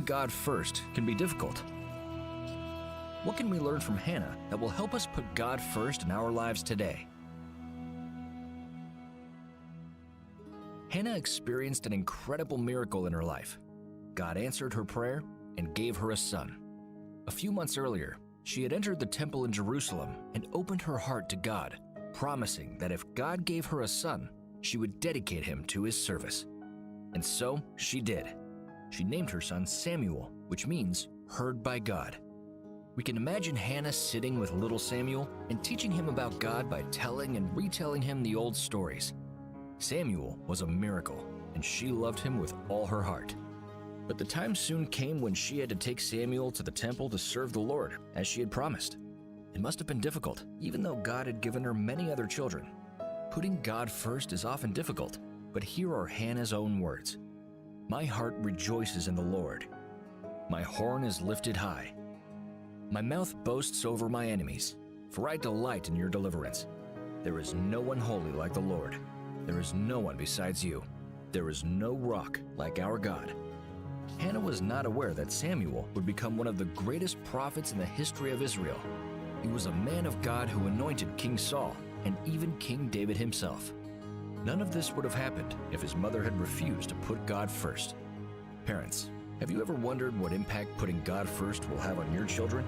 God first can be difficult. What can we learn from Hannah that will help us put God first in our lives today? Hannah experienced an incredible miracle in her life. God answered her prayer and gave her a son. A few months earlier, she had entered the temple in Jerusalem and opened her heart to God, promising that if God gave her a son, she would dedicate him to his service. And so she did. She named her son Samuel, which means heard by God. We can imagine Hannah sitting with little Samuel and teaching him about God by telling and retelling him the old stories. Samuel was a miracle, and she loved him with all her heart. But the time soon came when she had to take Samuel to the temple to serve the Lord, as she had promised. It must have been difficult, even though God had given her many other children. Putting God first is often difficult, but here are Hannah's own words. "My heart rejoices in the Lord. My horn is lifted high. My mouth boasts over my enemies, for I delight in your deliverance. There is no one holy like the Lord. There is no one besides you. There is no rock like our God." Hannah was not aware that Samuel would become one of the greatest prophets in the history of Israel. He was a man of God who anointed King Saul and even King David himself. None of this would have happened if his mother had refused to put God first. Parents, have you ever wondered what impact putting God first will have on your children?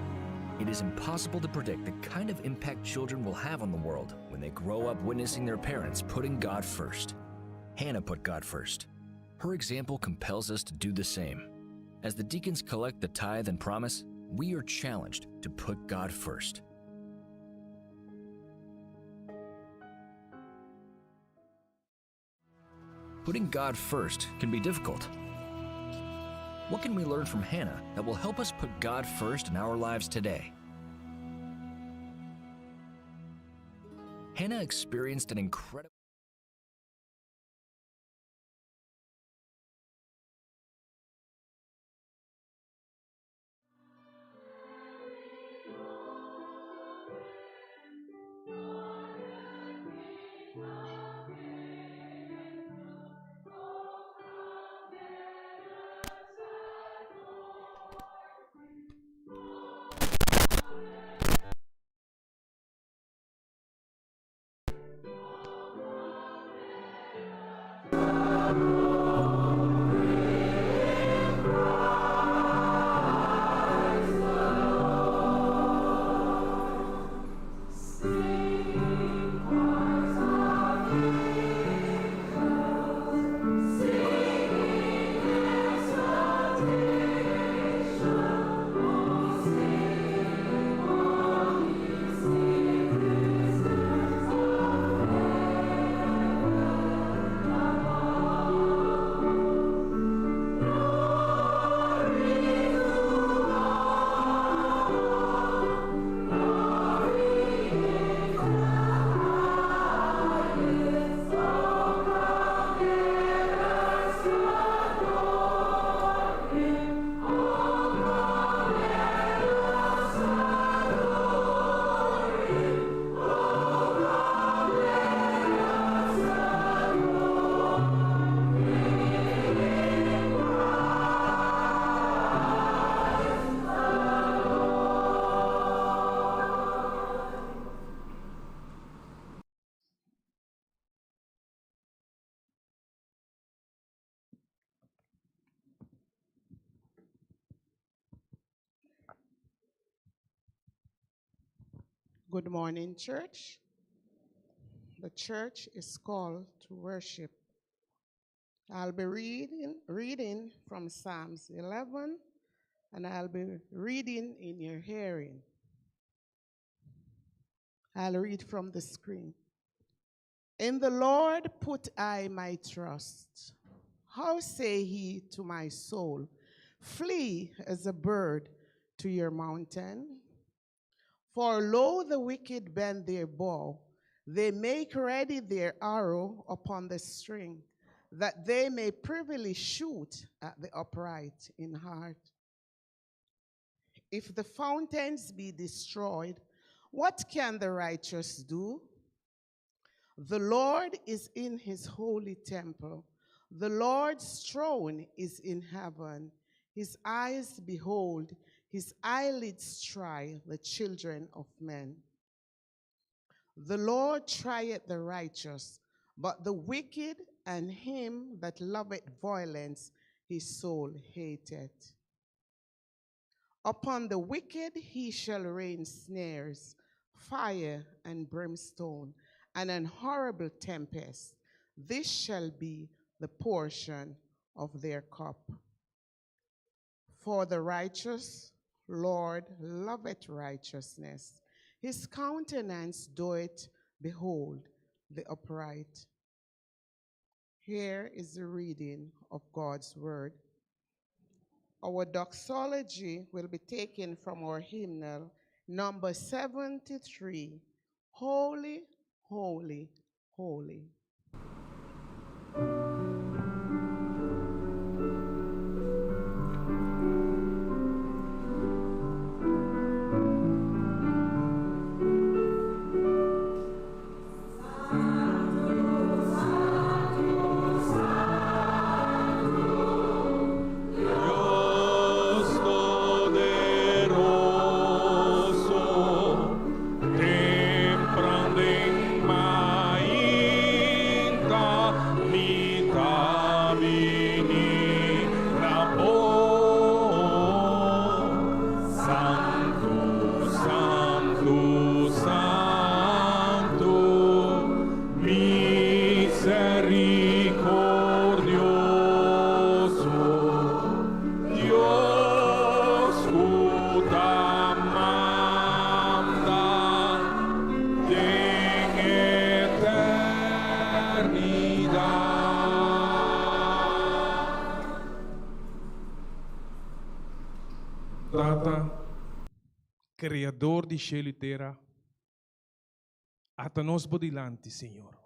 It is impossible to predict the kind of impact children will have on the world when they grow up witnessing their parents putting God first. Hannah put God first. Her example compels us to do the same. As the deacons collect the tithe and promise, we are challenged to put God first. Putting God first can be difficult. What can we learn from Hannah that will help us put God first in our lives today? Hannah experienced an incredible Good morning, church. The church is called to worship. I'll be reading from Psalms 11, and I'll be reading in your hearing. I'll read from the screen. In the Lord put I my trust. How say he to my soul, flee as a bird to your mountain? For lo, the wicked bend their bow. They make ready their arrow upon the string, that they may privily shoot at the upright in heart. If the fountains be destroyed, what can the righteous do? The Lord is in his holy temple. The Lord's throne is in heaven. His eyes behold, his eyelids try the children of men. The Lord trieth the righteous, but the wicked and him that loveth violence his soul hateth. Upon the wicked he shall rain snares, fire and brimstone, and an horrible tempest. This shall be the portion of their cup. For the righteous Lord loveth righteousness. His countenance doeth behold the upright. Here is the reading of God's word. Our doxology will be taken from our hymnal, number 73, Holy, Holy, Holy. Criador di cielo e terra, hasta nos bodilante, Senhor.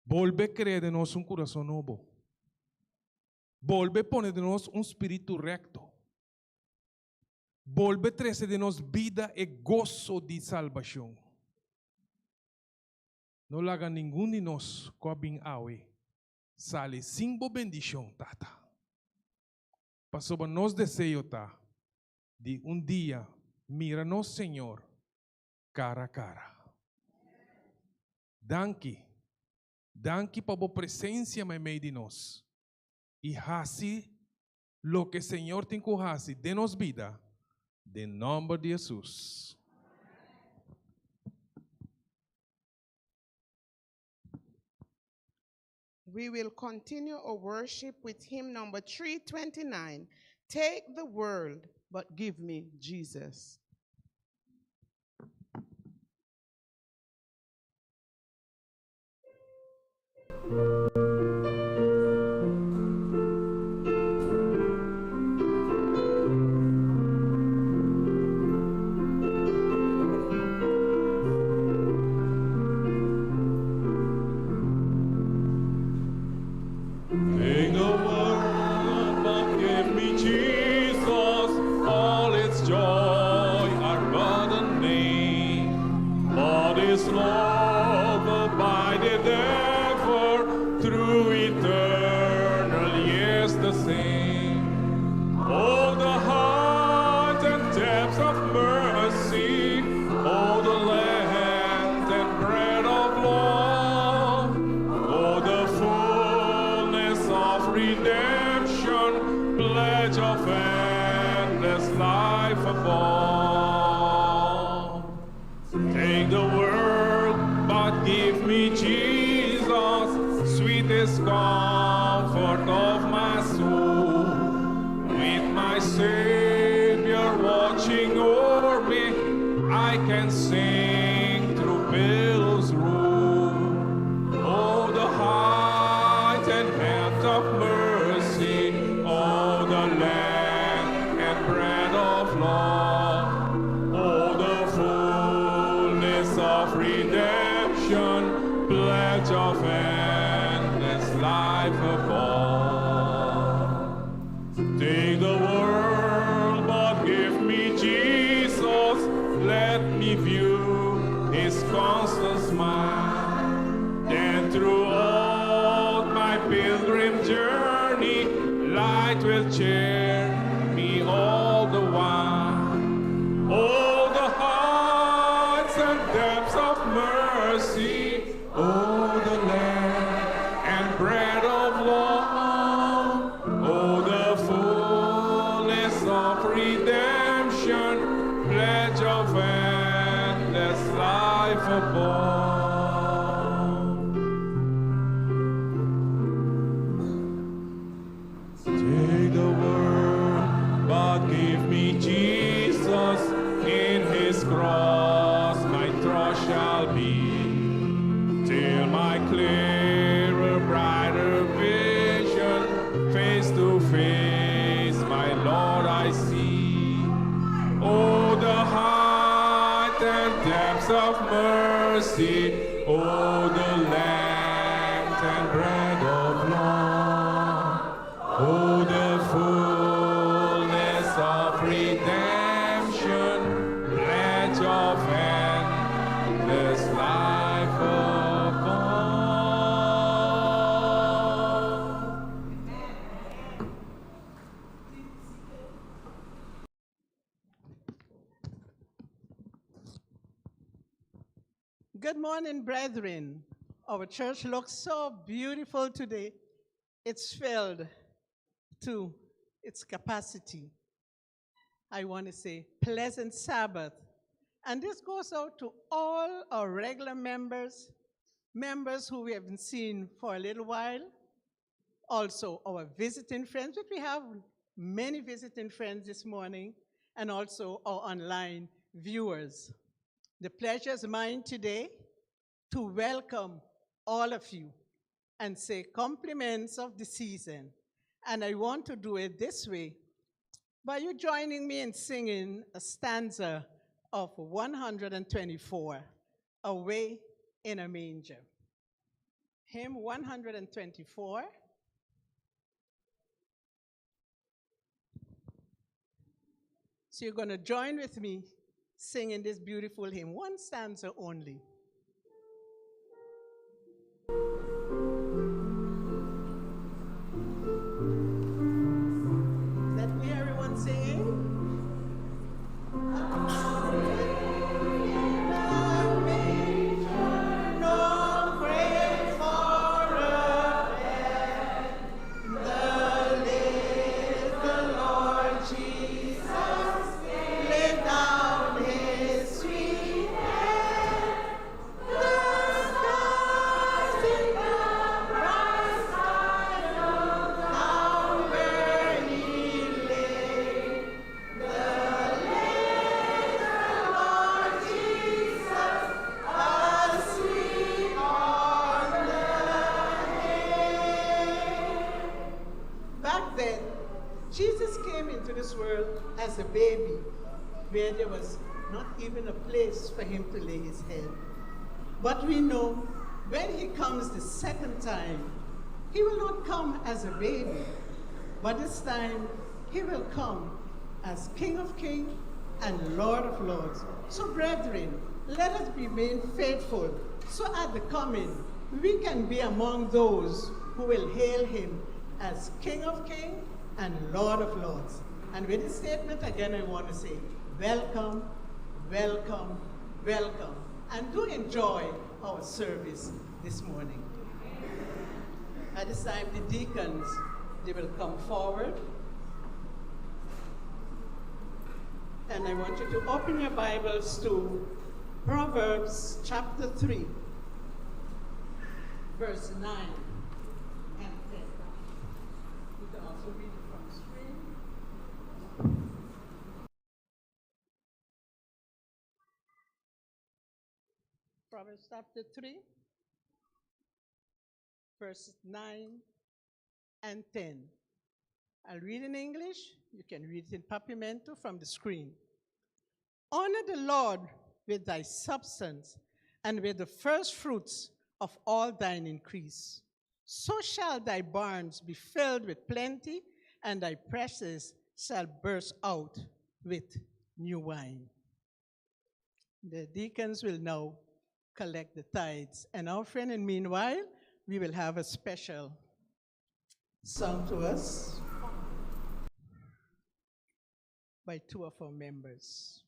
Volve criar de nós coração novo. Volve poner de nós espírito recto. Volve trazer de nós vida e gozo de salvação. Não laga nenhum de nós cobin awe. Sale sem bo bendição, tata. Passou para nós desejo, tá? De dia, mira-nos, Senhor, cara a cara. Danke por a presença em meio de nós. E assim, lo que o Senhor tem que fazer de nos vida, de nome de Jesus. We will continue our worship with hymn number 329, Take the World, but Give Me Jesus. cheer me all the while. Oh, the heights and depths of mercy, oh, the land and bread of love, oh, the fullness of redemption, pledge of endless life above. Take the world, but give me Jesus. In his cross my trust shall be, till my clearer, brighter vision, face to face, my Lord I see. Oh, the height and depths of mercy, oh, the length and breadth of love, oh, the fullness of redemption, pledge of endless life above. Good morning, brethren. Our church looks so beautiful today. It's filled to its capacity. I want to say pleasant Sabbath. And this goes out to all our regular members, members who we haven't seen for a little while, also our visiting friends, which we have many visiting friends this morning, and also our online viewers. The pleasure is mine today to welcome all of you and say compliments of the season. And I want to do it this way, by you joining me in singing a stanza of 124, Away in a Manger. Hymn 124. So you're going to join with me singing this beautiful hymn, one stanza only. Let me hear everyone singing. As a baby, where there was not even a place for him to lay his head. But we know when he comes the second time, he will not come as a baby, but this time he will come as King of Kings and Lord of Lords. So brethren, let us remain faithful, so at the coming, we can be among those who will hail him as King of Kings and Lord of Lords. And with this statement, again, I want to say, welcome, welcome, welcome. And do enjoy our service this morning. At this time, the deacons, they will come forward. And I want you to open your Bibles to Proverbs chapter 3, verse 9 and 10. You can also read it from the screen. Proverbs chapter 3, verses 9 and 10. I'll read in English. You can read it in Papiamento from the screen. Honor the Lord with thy substance and with the first fruits of all thine increase. So shall thy barns be filled with plenty, and thy presses shall burst out with new wine. The deacons will now collect the tithes and offering, and meanwhile, we will have a special sung to us by two of our members.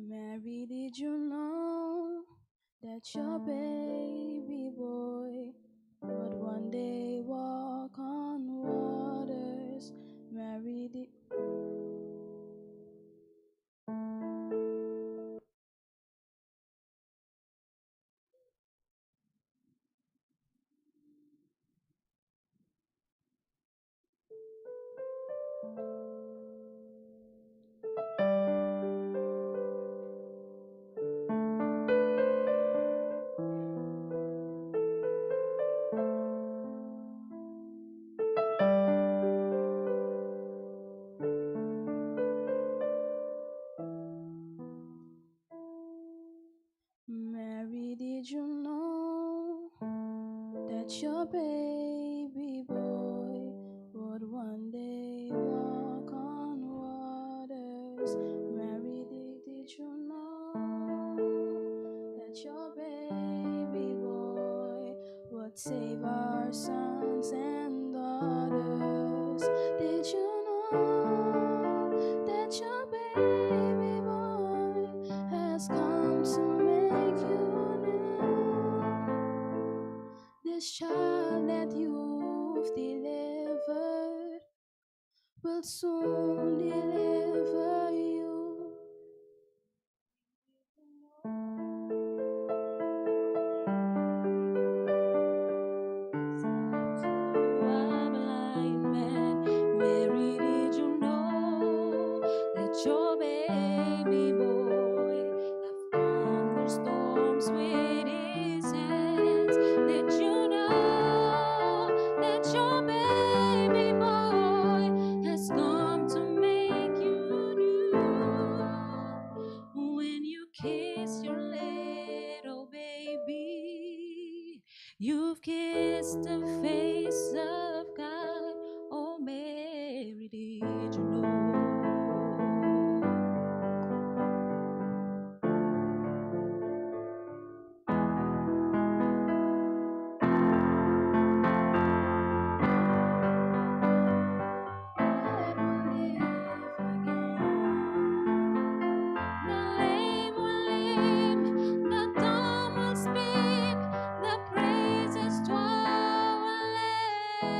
Mary, did you know that your baby boy would one day walk on waters? Mary, did Mary, did you know that your baby boy would one day walk on waters? Mary, did you know that your baby boy would save our sons and daughters? Did you know that your baby boy has come to make you new? This child that you've delivered will soon deliver you. A blind man, Mary, did you know that your baby boy have calmed the storms with his hands? Did you know that your baby boy has come to make you new? When you kiss your little baby, you've kissed the face of God. Oh, Mary, did you know? Dead will live again. The lame will live, the dumb will speak, the praises to our Lamb.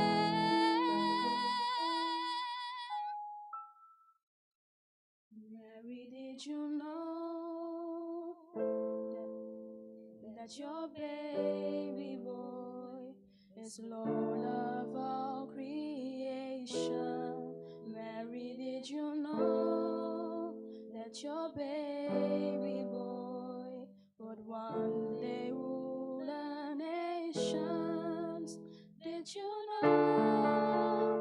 Mary, did you know that your baby boy is Lord of all creation? Mary, did you know that your baby boy would one day rule the nations? Did you know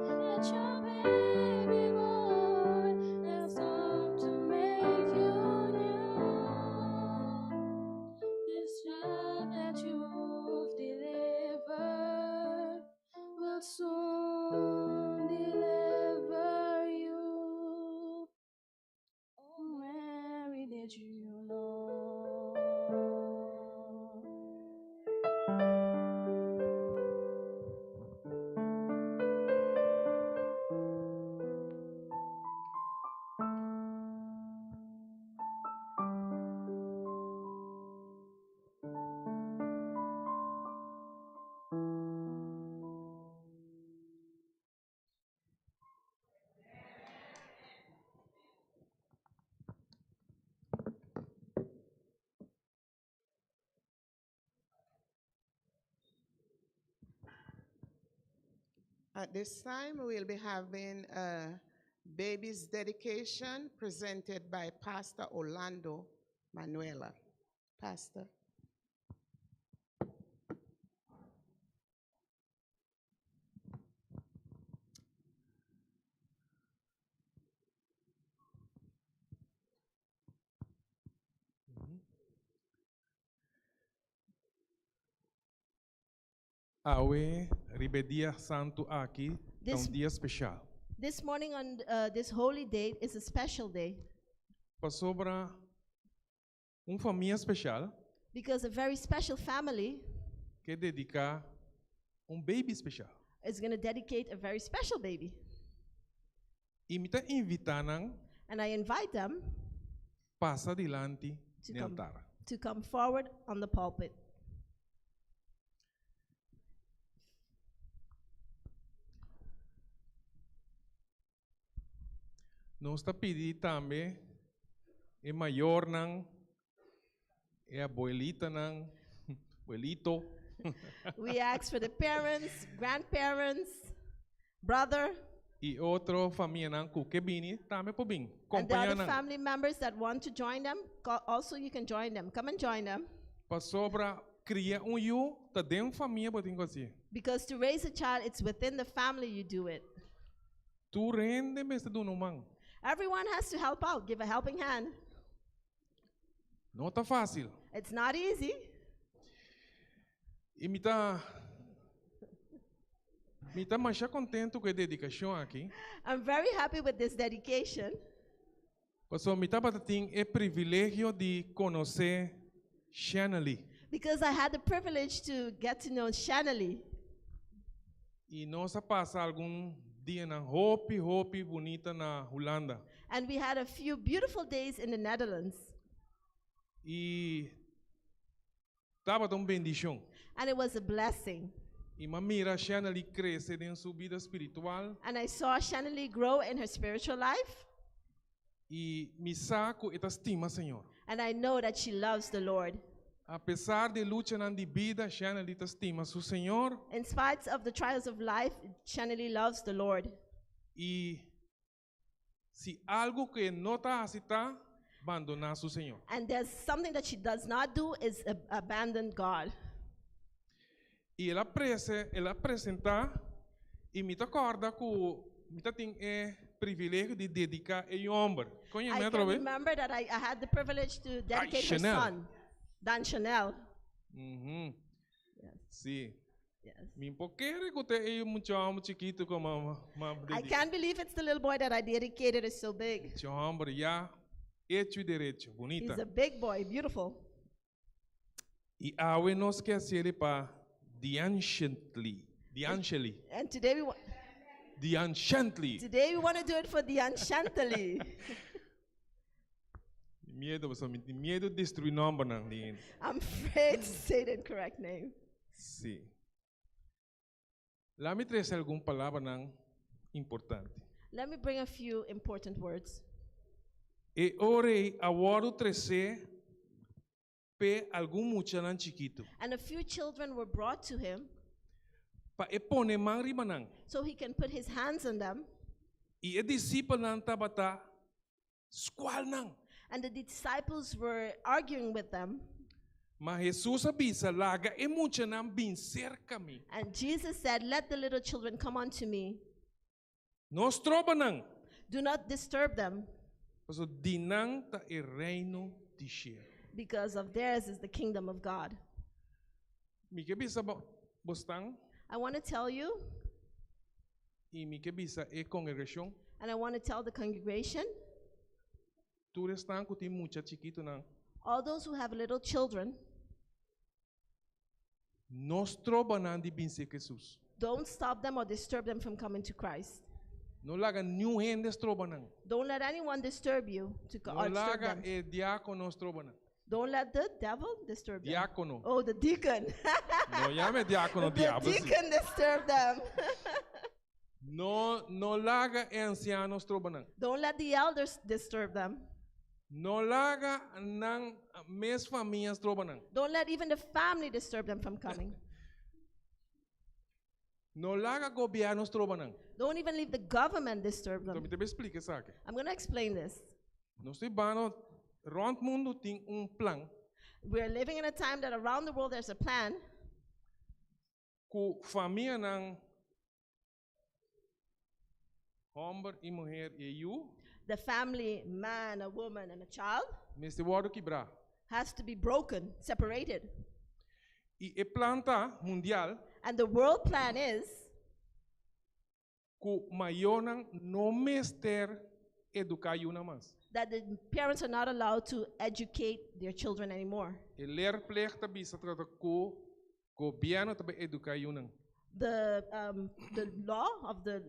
At this time, we'll be having a baby's dedication presented by Pastor Orlando Manuela. Pastor. Awe ribedia santo aqui, é This- dia especial. This morning on this holy day is a special day Para sobra família especial because a very special family que dedica baby especial. is going to dedicate a very special baby. E me está invitando And I invite them passa adiante to no come, altar. to come forward on the pulpit. Nós está pedindo também maior não abuelita não abuelito We ask for the parents, grandparents, brother, e outra família não que Bini também por bem and the companhia other não family members that want to join them. Also, you can join them. Come and join them. para sobra cria you tá dentro família botin assim Because to raise a child, it's within the family you do it. tu rende mesmo do não Everyone has to help out, give a helping hand. não tá fácil It's not easy. e me tá mais contento com a dedicação aqui. I'm very happy with this dedication Porque me tá tem privilégio de conhecer Shanley because I had the privilege to get to know Shanley. e nós passa algum dia na hope bonita na Holanda And we had a few beautiful days in the Netherlands. e tava bendição. And it was a blessing. E mira Shanley cresce em sua vida espiritual And I saw Shanley grow in her spiritual life. e me saco esta estima Senhor. And I know that she loves the Lord. Apesar de luta na vida, Shanley te estima seu Senhor In spite of the trials of life, Shanley loves the Lord. e se algo que não está aceitar, abandonar seu Senhor. And there's something that she does not do is abandon God. E ela apresenta e me acorda que me tem privilégio de dedicar a homem. I Conhece can outra vez? remember that I had the privilege to dedicate her Chanel. son, Dan Chanel. Uhum. Yes. Sim. Yes. Me quero que tenha homem chiquito como I can't believe it's the little boy that I dedicated is so big. homem já hecho e derecho, bonita. He's a big boy, beautiful. E awe nos que hacer para Dianchently. And today we want to do it for the Anshantali. Medo de destruir nome não. I'm afraid to say the incorrect name. Sim. Lá me traz alguma palavra não importante. Let me bring a few important words. E ore agora trece pe algum mucha não chiquito. And a few children were brought to him Pa e pone man riba não. so he can put his hands on them. E e discípulo não tabata squal não. And the disciples were arguing with them. Mas Jesus avisa laga e mucha não bin cerca me. And Jesus said, "Let the little children come unto me. Nos troba não. Do not disturb them, Paso dinang ta e reino de Cher. because of theirs is the kingdom of God." Mi que bisa bostang I want to tell you, e mi que bisa e congregação. and I want to tell the congregation, Tu restan kuti mucha chiquito não. all those who have little children, Nos troba não de bin ser Jesus. don't stop them or disturb them from coming to Christ. No laga new hendes troba não. Don't let anyone disturb you No or disturb laga them. e diáconos troba não. Don't let the devil disturb them. Diácono. Oh, the deacon. No llame diácono The diablo. sí. deacon disturb them. No laga e ancianos troba não. Don't let the elders disturb them. No laga nang mes famílias troba não. Don't let even the family disturb them from coming. No laga gobiernos trobanan. Don't even leave the government disturb Então, them. me te explica isso aqui. I'm going to explain this. Nós estamos rond mundo tem plan We're living in a time that around the world there's a plan que família ng homem e mulher e eu, the family, man, a woman, and a child neste wado quebrar. has to be broken, separated. E a planta mundial And the world plan is que maior não mester educar uma mais. that the parents are not allowed to educate their children anymore. E leerplicht tabi sa trata ko gobyerno tabi educar uma. The law of the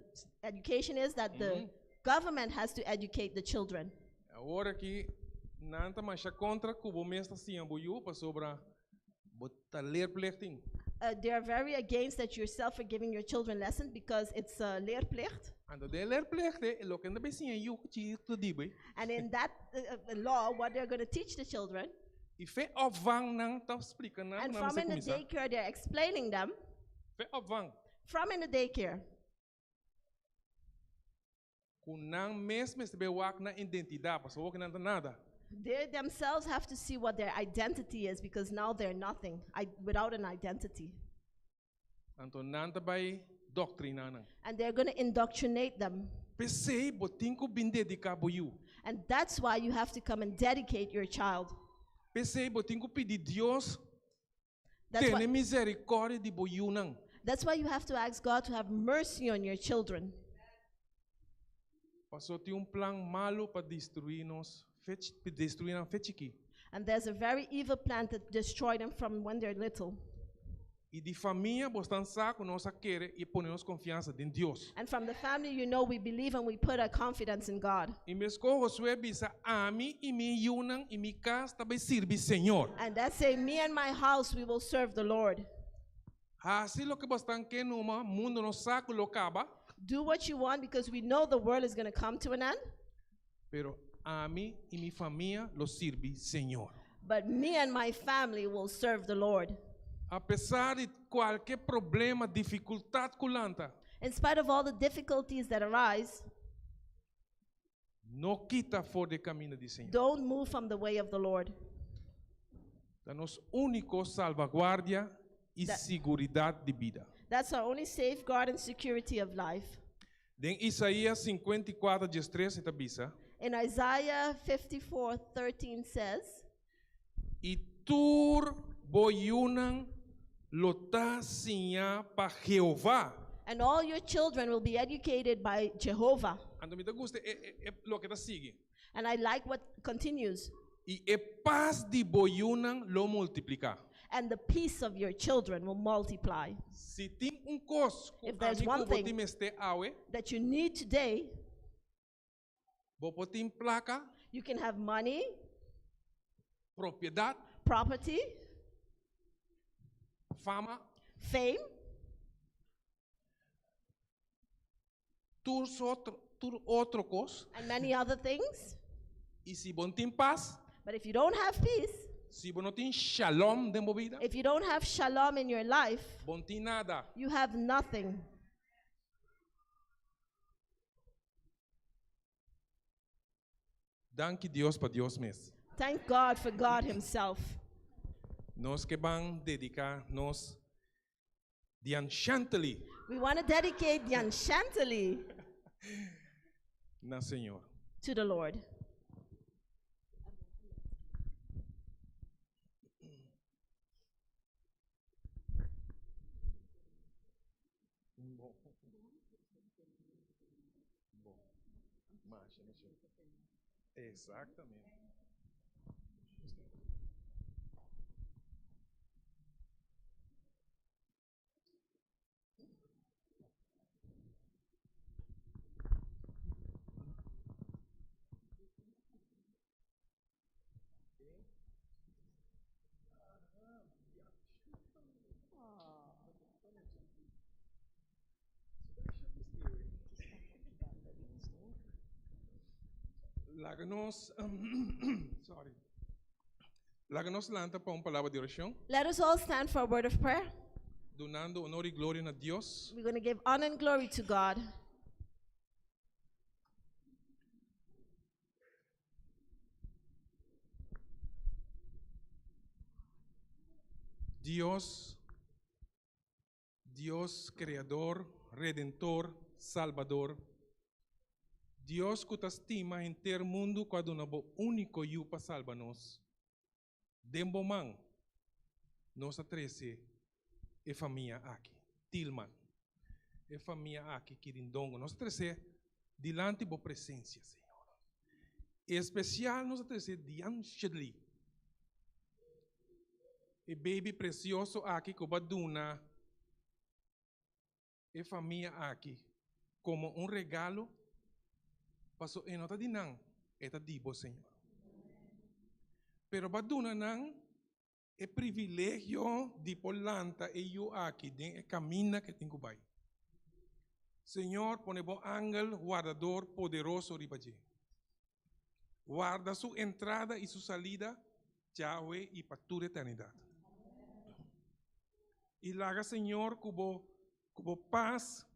education is that the government has to educate the children. Agora que nanta mas contra que o mestre sim ambuyu para sobra bota leerplichting. They are very against that yourself are giving your children lessons because it's leerplicht. Ando de leerplichte lo que nabi sim ayu que tu dibe. And in that law, what they're going to teach the children, E fe opvang nang ta explica nang and na from sa in the kumisa. daycare, they're explaining them, Fe opvang from in the daycare, kung nang mesmo este bewak na identidade, paso wak nanta nada. they themselves have to see what their identity is because now they're nothing without an identity. Anto nanta bay doctrina nang. And they're going to indoctrinate them. Pensei botin ko bin dedicar boyu. And that's why you have to come and dedicate your child. Pensei botin ko pedi Dios That's tene why, misericórdia de boyu nang. that's why you have to ask God to have mercy on your children. Paso ti plan malo para destruir nos, destruir ang fechiki. And there's a very evil plan to destroy them from when they're little. E de família bostan saco nossa querer e ponemos confiança em Deus. And from the family, you know, we believe and we put our confidence in God. E mes covos sue bisa ami e mi yunang e mi casa também sirve Senhor. And that's saying, me and my house, we will serve the Lord. Assim lo que bostan que numa mundo no saco lo acaba, Do what you want because we know the world is going to come to an end. pero a mí y mi familia lo sirve Señor. But me and my family will serve the Lord. A pesar de qualquer problema, dificuldade culanta, In spite of all the difficulties that arise, no quita fora de caminho de Senhor. don't move from the way of the Lord. Da nos único salvaguardia e That- seguridade de vida. That's our only safeguard and security of life. Den Isaías 54:13 está bisa. In Isaiah 54:13 says, E tur boyunan lota sinha pa Jehová. and all your children will be educated by Jehovah. Ando me gusta lo que está sigue. And I like what continues. E paz de boyunan lo multiplica. And the peace of your children will multiply. Se tem cos If there's one thing- botim este awe, That you need today, bo botim placa, you can have money, propriedade, property, fama, fame, tur outro cos. and many other things. E se botim paz, But if you don't have peace, se botim shalom de vida, if you don't have shalom in your life, botim nada. you have nothing. Danke Deus para Deus mesmo. Thank God for God Himself. Nós que vamos dedicar nos dianchantely We want to dedicate the Anshantali na Senhor. to the Lord. Exatamente. Láganos, sorry. Láganos lanta para uma palavra de oração. Let us all stand for a word of prayer. donando honor y gloria a Dios. We're going to give honor and glory to God. Dios, Dios creador, redentor, salvador. Dios que te estima en ter mundo quando nabo único yu para salvar-nos. Dembo man, nos atrece e família aqui. Tilman, e família aqui quirindongo. Nos atrece dilante bo presença, Senhor. E especial nos atrece diante de e baby precioso aqui que baduna e família aqui como regalo paso enota dinang eta dibo Senhor. Pero baduna nang e privilegio de polanta e eu aqui den e camina que tenho bai. Senhor, pone bo ángel guardador poderoso ribaje. Guarda su entrada e su salida, Yahweh e para toda eternidade. E laga, Senhor, cubo paz,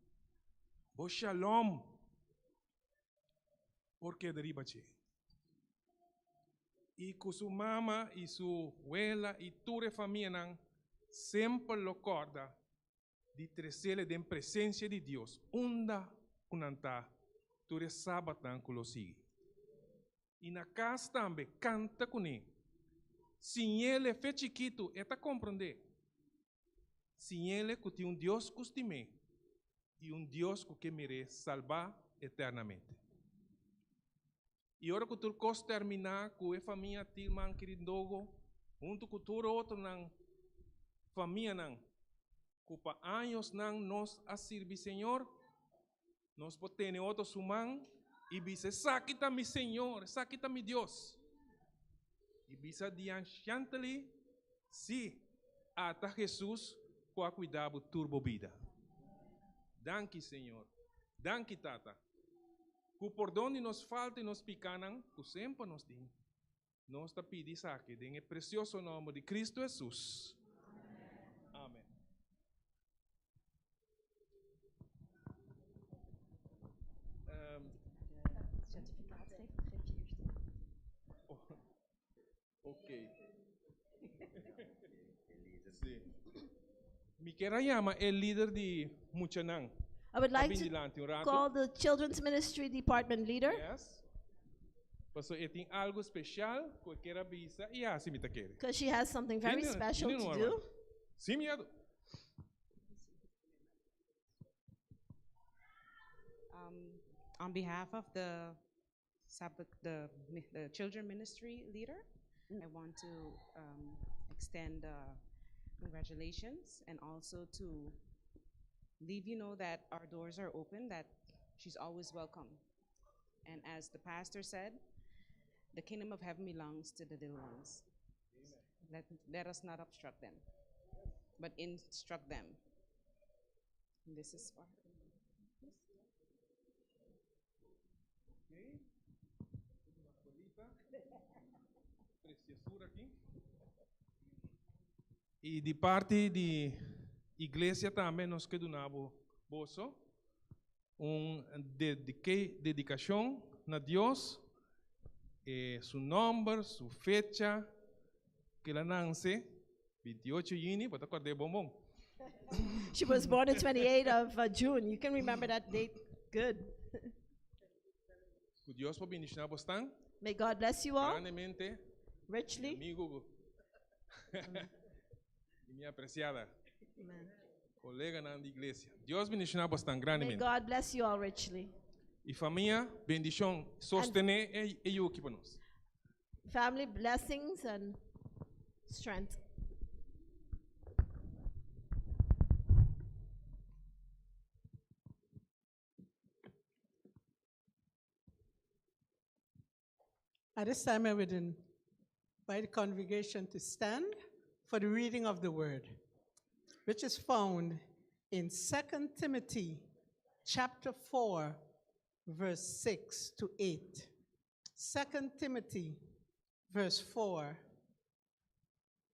bo shalom, porque deribaje. E com sua mama e sua abuela e toda a família sempre lo corda de trecele de presença de Deus. Onda kunanta toda Sabat que lo sigue. E na casa também canta com ele. Se ele é chiquito, está compreender. Se ele que tem Deus costime e Deus que merece salvar eternamente. E ora que tu cos terminar com a família Tilman querido, junto com todo outro nang família nang, que pa anos nang nos a servir Senhor, nos potene outro sumang e dice sakita mi Senhor, sakita mi Deus. E bisa diante si ata Jesus com a cuidado turbo vida. Danke Senhor, danke Tata. Que por donde nos falta e nos picanan, que sempre nos din. Nos ta pidi saque, en el precioso nome de Cristo Jesús. Amén. Ok. Sí. Mi quiera llama el líder de Muchanang. I would like to call the Children's Ministry Department leader. Yes. Paso tem algo especial que quer avisar e assim me quer. Because she has something very special to do. Sim, medo. On behalf of the Sabbath, the children ministry leader, I want to extend congratulations and also to leave you know that our doors are open, that she's always welcome. And as the pastor said, the kingdom of heaven belongs to the little ones. Let us not obstruct them, but instruct them. And this is for her. E de parte de igreja também nós que donamos bolso dedicação na Deus, seu nome, sua fecha, que ela nasce 28 de junho, pode acordar bom. She was born on 28th of June. You can remember that date. Good. Que Deus possa bendicionar bastante. May God bless you all Grandemente. richly. Amigo. Minha apreciada. Amen. Colega na igreja. Deus bendicionar bastante May grandemente. God bless you all richly. E família, bendição, sostener e eu aqui para nós. Family blessings and strength. At this time, I would invite the congregation to stand for the reading of the word, which is found in 2 Timothy chapter 4, verse 6 to 8. 2 Timothy, verse 4,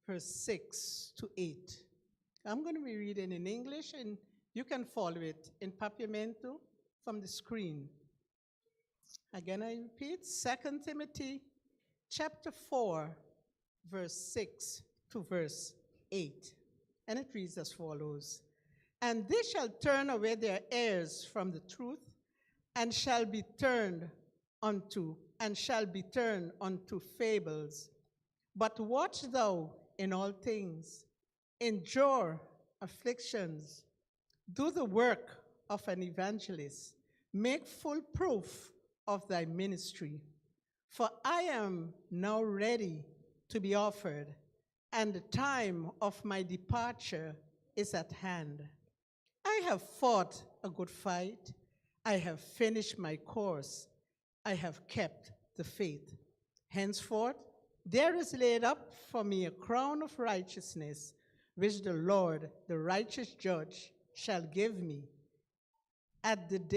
verse 6 to 8. I'm going to be reading in English, and you can follow it in Papiamento from the screen. Again, I repeat, 2 Timothy chapter 4, verse 6 to verse 8. And it reads as follows. And they shall turn away their ears from the truth, and shall be turned unto fables. But watch thou in all things, endure afflictions, do the work of an evangelist, make full proof of thy ministry. For I am now ready to be offered, and the time of my departure is at hand. I have fought a good fight. I have finished my course. I have kept the faith. Henceforth, there is laid up for me a crown of righteousness, which the Lord, the righteous judge, shall give me at that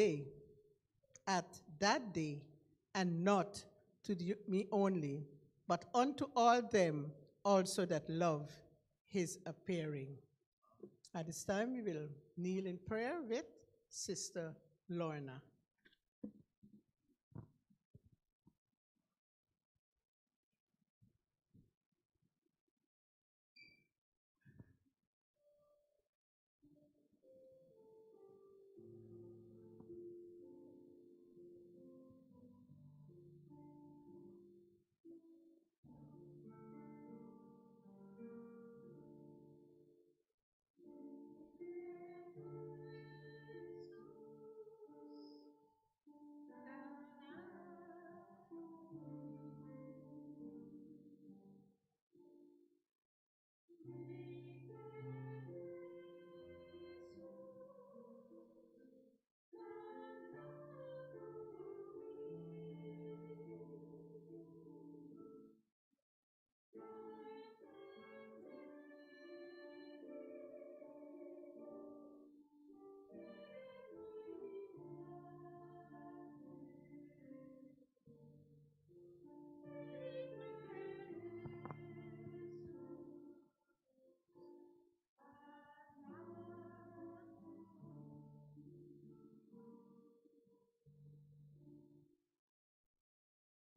day, and not to me only, but unto all them also that love his appearing. At this time, we will kneel in prayer with Sister Lorna.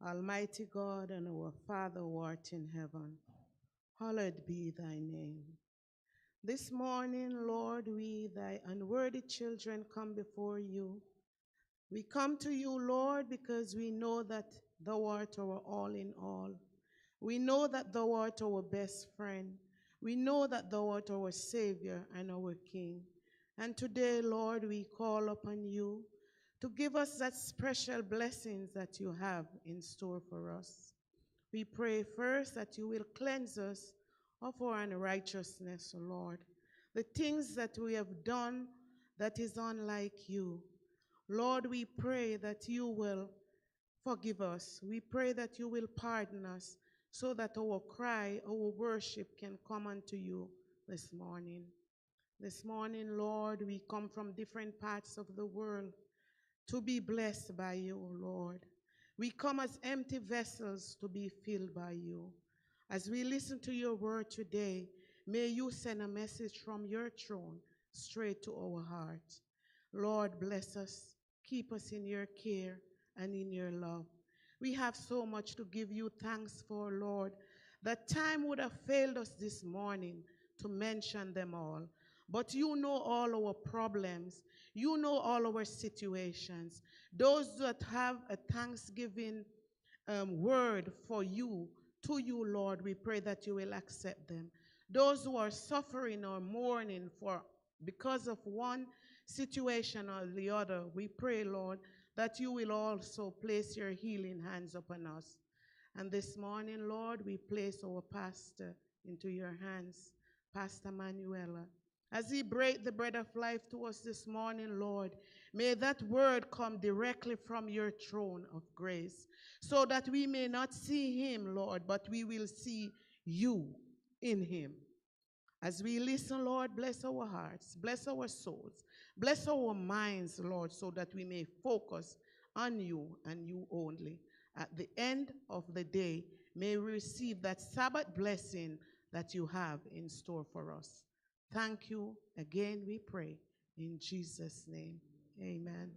Almighty God and our Father who art in heaven, hallowed be thy name. This morning, Lord, we, thy unworthy children, come before you. We come to you, Lord, because we know that thou art our all in all. We know that thou art our best friend. We know that thou art our Savior and our King. And today, Lord, we call upon you to give us that special blessings that you have in store for us. We pray first that you will cleanse us of our unrighteousness, Lord. The things that we have done that is unlike you. Lord, we pray that you will forgive us. We pray that you will pardon us so that our cry, our worship can come unto you this morning. This morning, Lord, we come from different parts of the world to be blessed by you, Lord. We come as empty vessels to be filled by you. As we listen to your word today, may you send a message from your throne straight to our hearts. Lord, bless us. Keep us in your care and in your love. We have so much to give you thanks for, Lord, that time would have failed us this morning to mention them all. But you know all our problems. You know all our situations. Those that have a thanksgiving word for you, to you, Lord, we pray that you will accept them. Those who are suffering or mourning because of one situation or the other, we pray, Lord, that you will also place your healing hands upon us. And this morning, Lord, we place our pastor into your hands, Pastor Manuela. As he break the bread of life to us this morning, Lord, may that word come directly from your throne of grace, so that we may not see him, Lord, but we will see you in him. As we listen, Lord, bless our hearts, bless our souls, bless our minds, Lord, so that we may focus on you and you only. At the end of the day, may we receive that Sabbath blessing that you have in store for us. Thank you again, we pray. In Jesus' name, amen.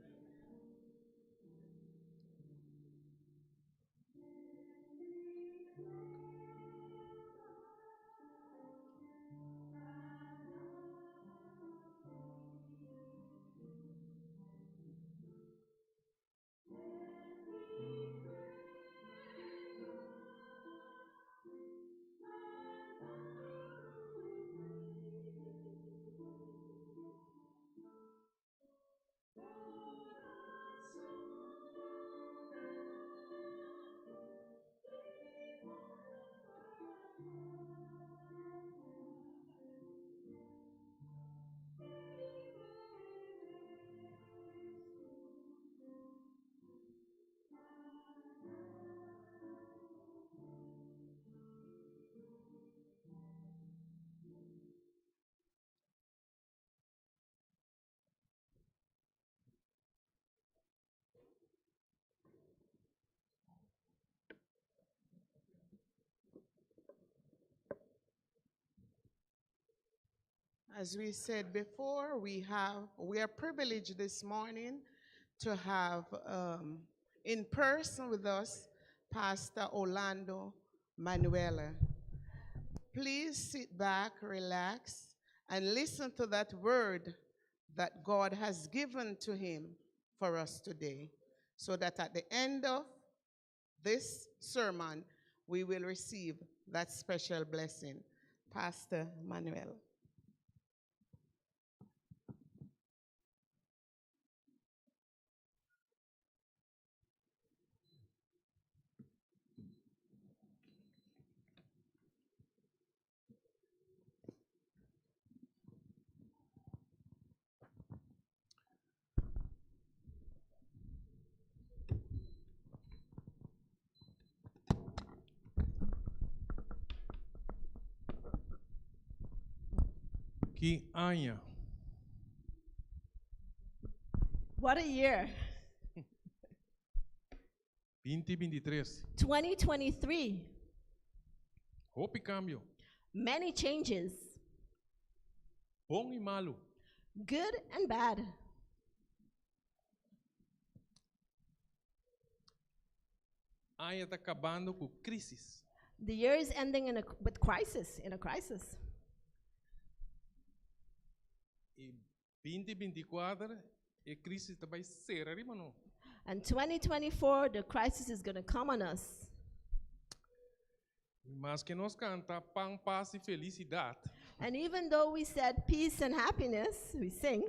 As we said before, we are privileged this morning to have in person with us Pastor Orlando Manuela. Please sit back, relax, and listen to that word that God has given to him for us today, so that at the end of this sermon, we will receive that special blessing. Pastor Manuel. Que año. What a year. 2023. 2023. Hope e cambio. Many changes, Bom e malo. good and bad. Año está acabando com crisis. The year is ending with crisis, in a crisis. E 2024 a crise vai ser, irmão. And 2024, the crisis is going to come on us. Mas que nós canta pão, paz e felicidade. And even though we said peace and happiness, we sing.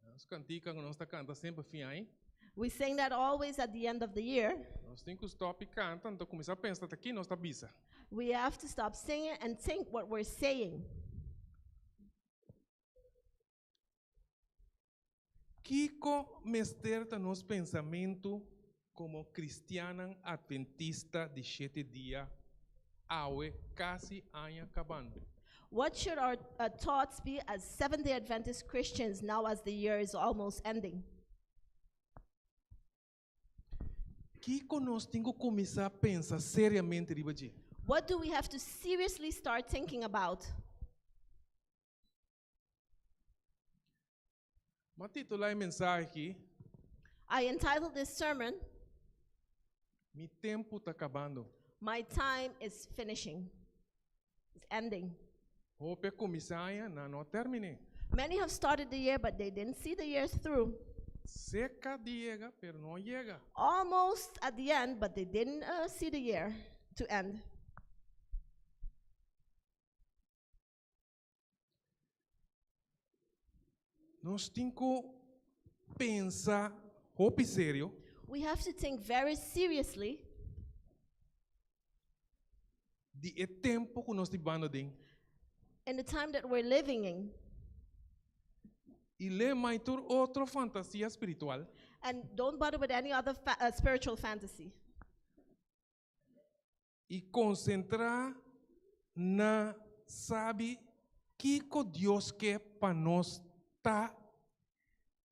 Nós cantica que nós canta sempre fim aí. We sing that always at the end of the year. Nós temos que stop e canta, então começar a pensar aqui nós tá bisa. We have to stop singing and think what we're saying. Kiko mesterta nos pensamento como cristiana adventista de 7 dias, awe quase año acabando. What should our thoughts be as Seventh-day Adventist Christians now as the year is almost ending? Kiko nós temos que começar a pensar seriamente ribaji. What do we have to seriously start thinking about? Mas titular a mensagem aqui, I entitled this sermon, mi tempo está acabando. My Time is Finishing. It's ending. Hope começar não termine. Many have started the year, but they didn't see the year through. Cerca llega, pero no llega. Almost at the end, but they didn't see the year to end. Nós temos que pensar, hope sério, We have to think very seriously de tempo que nós estamos dentro. in the time that we're living in. E ler mais outra fantasia espiritual. And don't bother with any other spiritual fantasy. E concentrar na, sabe, que Deus quer para nós tá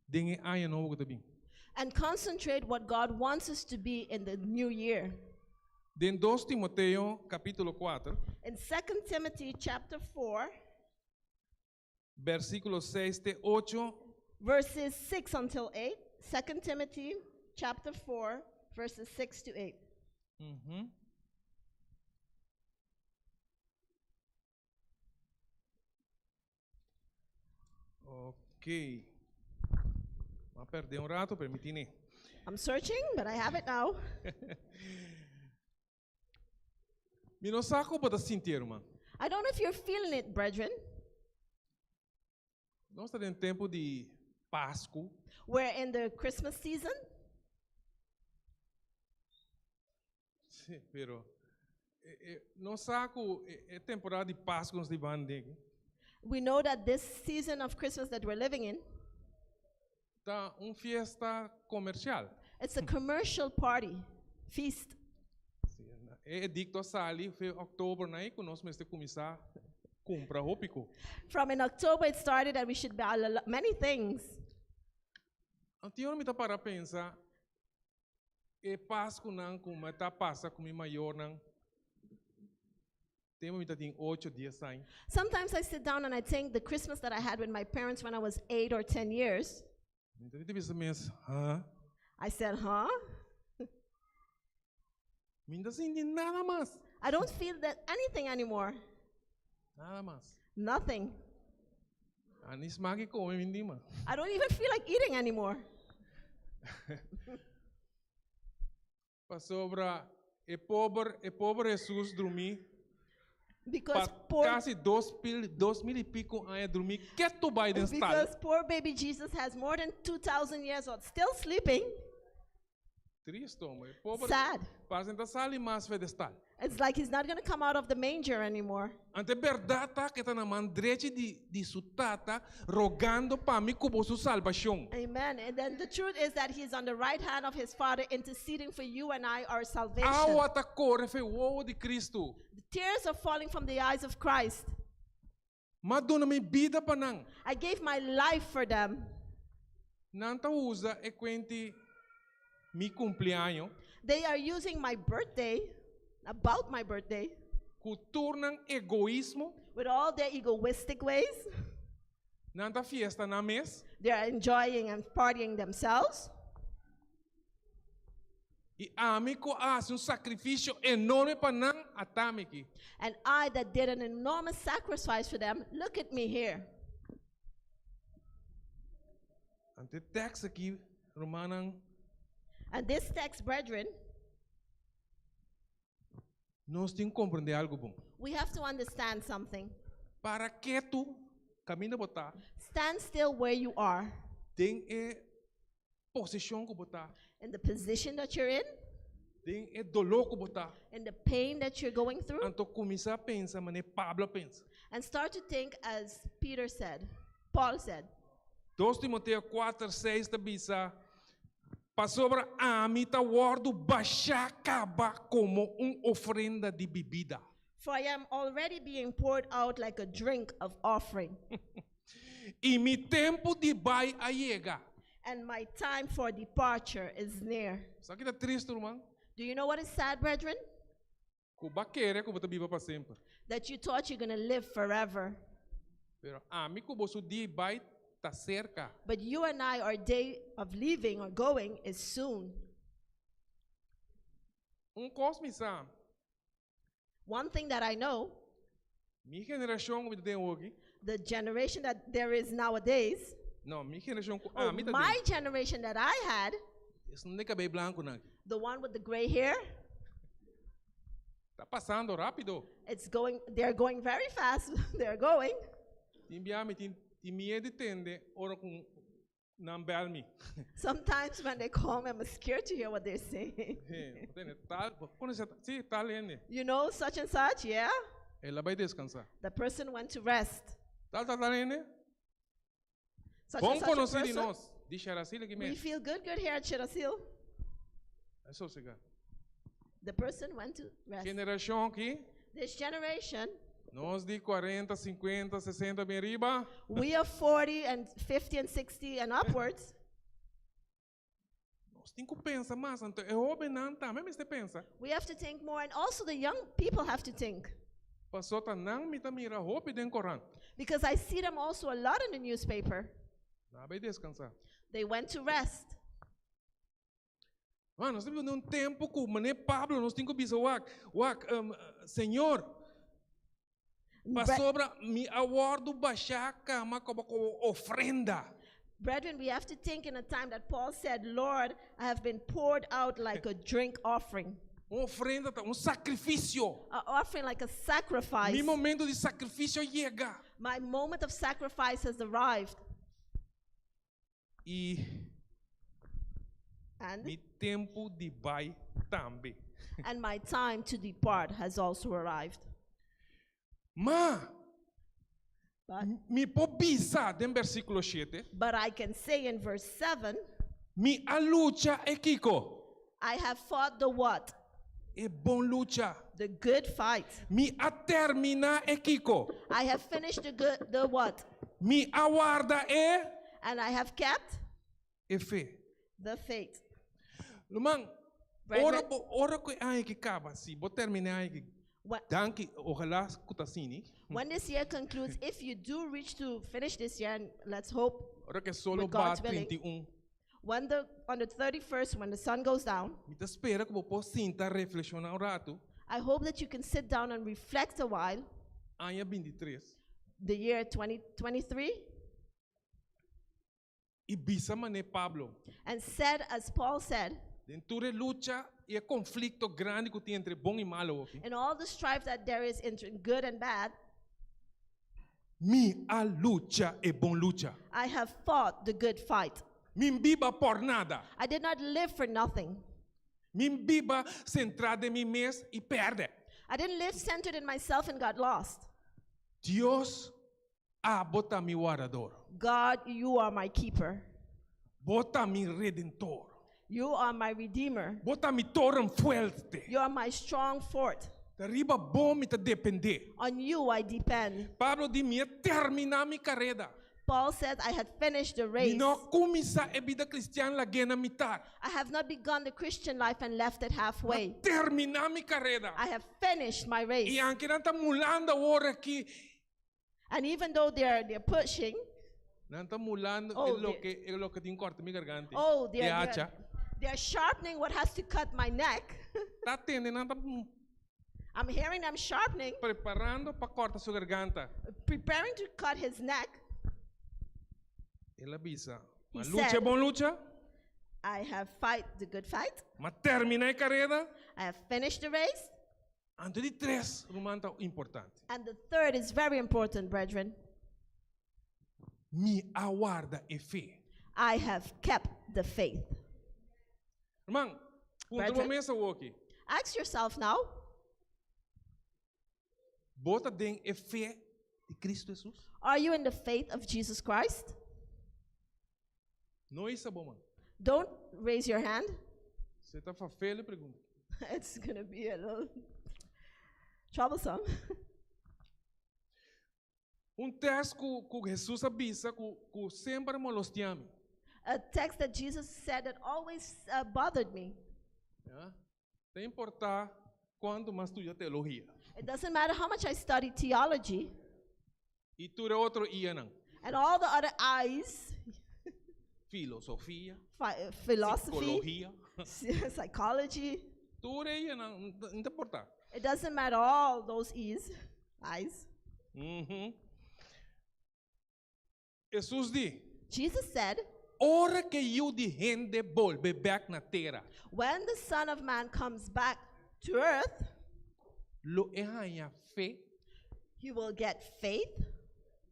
dentro ano novo também. And concentrate what God wants us to be in the new year. Dentro 2 Timoteo capítulo 4, In 2 Timothy chapter 4, versículos 6 de 8. verses 6 until 8. 2 Timothy chapter 4, verses 6 to 8. Uhum. Ok. Vou perder um rato, permitine. I'm searching, but I have it now. Mino saco para sentir, irmão. I don't know if you're feeling it, brethren. Nós estamos em tempo de Páscoa. We're in the Christmas season, Sim, pero no saco é temporada de Páscoa nos divande. we know that this season of Christmas that we're living in, Tá fiesta comercial. it's a commercial party, feast. É dicto sali foi outubro na que nós mesmo começar compra roupico. From in October, it started that we should buy many things. Antigo me tá para pensar é Páscoa não como tá passa com mi maior não. Temo me tá tem 8 dias sai. Sometimes I sit down and I think the Christmas that I had with my parents when I was 8 or 10 years, Então te pensa mesmo, hã? I said, huh? Me não senti nada mais. I don't feel that anything anymore. Nada mais. Nothing. Anis magi come mindima. I don't even feel like eating anymore. Pa sobra e pobre Jesus dormir Because pa poor, quase 2.000 e pico anos dormir. Que tu vai because estar? poor baby Jesus has more than 2,000 years old, still sleeping. Triste, homem. Pobre Sad. para sali mais pedestal. It's like he's not going to come out of the manger anymore. Ante verdade tá que tá na mão direita de sua tata rogando para mim como sua salvação. Amen. And then the truth is that he's on the right hand of his Father interceding for you and I, our salvation. Awa tá corre foi o de Cristo. The tears are falling from the eyes of Christ. Madonna me vida pa nang. I gave my life for them. Nanta usa e quenti mi cumpleaños They are using my birthday, about my birthday, ku turnang egoísmo with all their egoistic ways. nanta fiesta na mes They're enjoying and partying themselves. e amigo hace sacrifício enorme pa nang atamiki. And I that did an enormous sacrifice for them, look at me here. Ante text aqui romanang And this text, brethren, nós tem que compreender algo bom. we have to understand something. Para que tu caminha botar Stand still where you are, tem posição que botar, in the position that you're in, tem dolor que botar. in the pain that you're going through, Anto começar a pensar, mas Pablo pensa. and start to think as Peter said, Paul said. 2 Timoteo 4:6 da bisa pa sobra a mim tá guardo baixar acaba como ofrenda de bebida. For I am already being poured out like a drink of offering, E mi tempo de vai a chega. and my time for departure is near. Sabe que tá triste, irmão? Do you know what is sad, brethren? Cuba quer que você viva para sempre. That you thought you're going to live forever. Pero a mim que você dia vai tá cerca. But you and I, our day of leaving or going is soon. Cosmisa, One thing that I know, mi geração que tem hoje, the generation that there is nowadays, não, mi geração or mi tá my generation that I had, isso não é cabelo branco não. the one with the gray hair, Tá passando rápido. they're going very fast. They're going. Timbiami mi de tende ora com nambalmi. Sometimes when they call me, I'm scared to hear what they're saying. Tal, conhece, sim, tal ene. You know, such and such, yeah? Ela vai descansar. The person went to rest. Tal ene. Such Bom and such a conhecer de person. nós. De Cher Asile que We me. feel good here at Cher Asile. É só chegar. The person went to rest. Geração aqui, This generation, nós de 40, 50, 60 bem riba. we are 40 and 50 and 60 and upwards. Nós temos que pensar mais. Então, é jovem não tá. Mesmo você pensa. We have to think more, and also the young people have to think. Pasó tanang mira hopi den koran. Because I see them also a lot in the newspaper. Nabay descansar. They went to rest. Mano, nós temos um tempo que mané Pablo nós temos que wak Senhor, pasobra mi awardo baixaca ma como ofrenda. Brethren, we have to think in a time that Paul said, Lord, I have been poured out like a drink offering. Ofrenda, sacrifício. An offering like a sacrifice. Mi momento de sacrifício chega. My moment of sacrifice has arrived. E And, mi tempo de bai também. and my time to depart has also arrived. Ma, But, mi pobisa den versículo 7. but I can say in verse 7, Mi a lucha e kiko. I have fought the what? E bon lucha. The good fight. Mi a termina e kiko. I have finished the what? Mi aguarda e And I have kept fé. the faith. Lumang, Brethren, ora ko ay kikaba si bo termina ay danki ojalá kutasini. when this year concludes, if you do reach to finish this year, and let's hope, Ora que solo with ba God's willing, 31. on the 31st, when the sun goes down, Mi te espera que po sinta reflexionar rato. I hope that you can sit down and reflect a while. Anya 23. The year 2023, E bisa mané Pablo. and said, as Paul said, Dentro de lucha e conflicto grande que tem entre bom e malo. Okay? in all the strife that there is in good and bad, Mi a lucha e bon lucha. I have fought the good fight. Min biba por nada. I did not live for nothing. Min biba centrada em mim mesmo e perde. I didn't live centered in myself and got lost. Dios bota mi guardador. God, you are my keeper. Bota mi redentor. You are my redeemer. Bota mi torre fuerte. You are my strong fort. Arriba bom me te depender. On you I depend. Pablo di mi terminar mi carreira. Paul said, I had finished the Mi race. no começar a vida cristã lá na mitad. I have not begun the Christian life and left it halfway. Terminar mi carreira. I have finished my race. E anche não tá mulando hora aqui. And even though they're pushing, Não tá mulando Oh, é lo que tem corta mi garganta. oh, E acha. they're sharpening what has to cut my neck. Tá tendo, não tá I'm hearing them sharpening, preparando para cortar sua garganta. preparing to cut his neck. Ele avisa. He Mas lucha é said- bom lucha. I have fight the good fight. Mas termina a carreira. I have finished the race. Antes de três, romanta importante. And the third is very important, brethren. Me aguarda e fé. I have kept the faith. Irmão, punto Brethren. mesa aqui. Ask yourself now, Bota den e fé de Cristo Jesus. are you in the faith of Jesus Christ? Não é isso, bom, mano. Don't raise your hand. Você está fazendo ele pergunta. It's going to be a little troublesome. Texto que Jesus avisa que sempre me los tiame. A text that Jesus said that always bothered me. Tem importar quanto mais estuda teologia. It doesn't matter how much I study theology E tu é outro ia não. and all the other I's, Filosofia, philosophy, psicologia. psychology. Tu é ia não importa. It doesn't matter all those I's. Jesus diz, Jesus said, hora que eu de gente volve back na terra, when the Son of Man comes back to earth, lo é fé. he will get faith.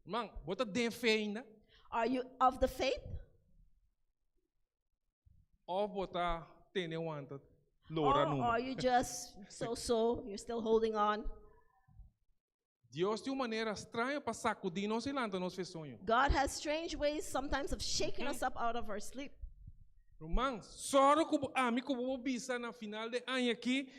Irmão, bota de fé ainda, Are you of the faith? ou bota tem wanta Or lora numa. are you just so, you're still holding on? Deus tem uma maneira estranha para sacudir nós e lançar nos sonhos. God has strange ways sometimes of shaking us up out of our sleep. Irmão, só que a mim que vou bisa na final de ano aqui,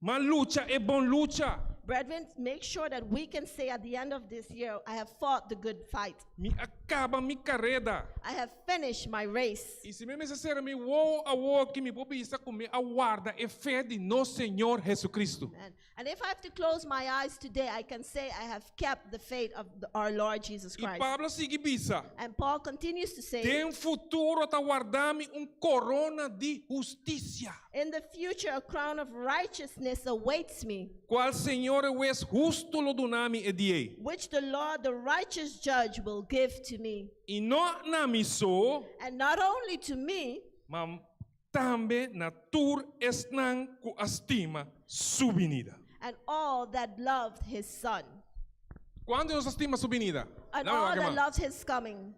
mas luta é bom luta. Brethren, make sure that we can say at the end of this year, I have fought the good fight. Mi acaba mi carrera. I have finished my race. E se me necessário mi vou a wo que mi bobisa com mi aguarda e fé de nosso Senhor Jesus Cristo. And if I have to close my eyes today, I can say I have kept the faith of our Lord Jesus E Christ. Pablo sigue bisa. And Paul continues to say, Tem futuro ta guardami corona de justiça. in the future, a crown of righteousness awaits me, Qual Senhor es justo lo donami e die. which the Lord, the righteous judge, will give to me. E não na miso, And not only to me, mas também na tur esnan ku estima su venida. and all that loved his son, Quando nos estima su venida? and all that loved his coming.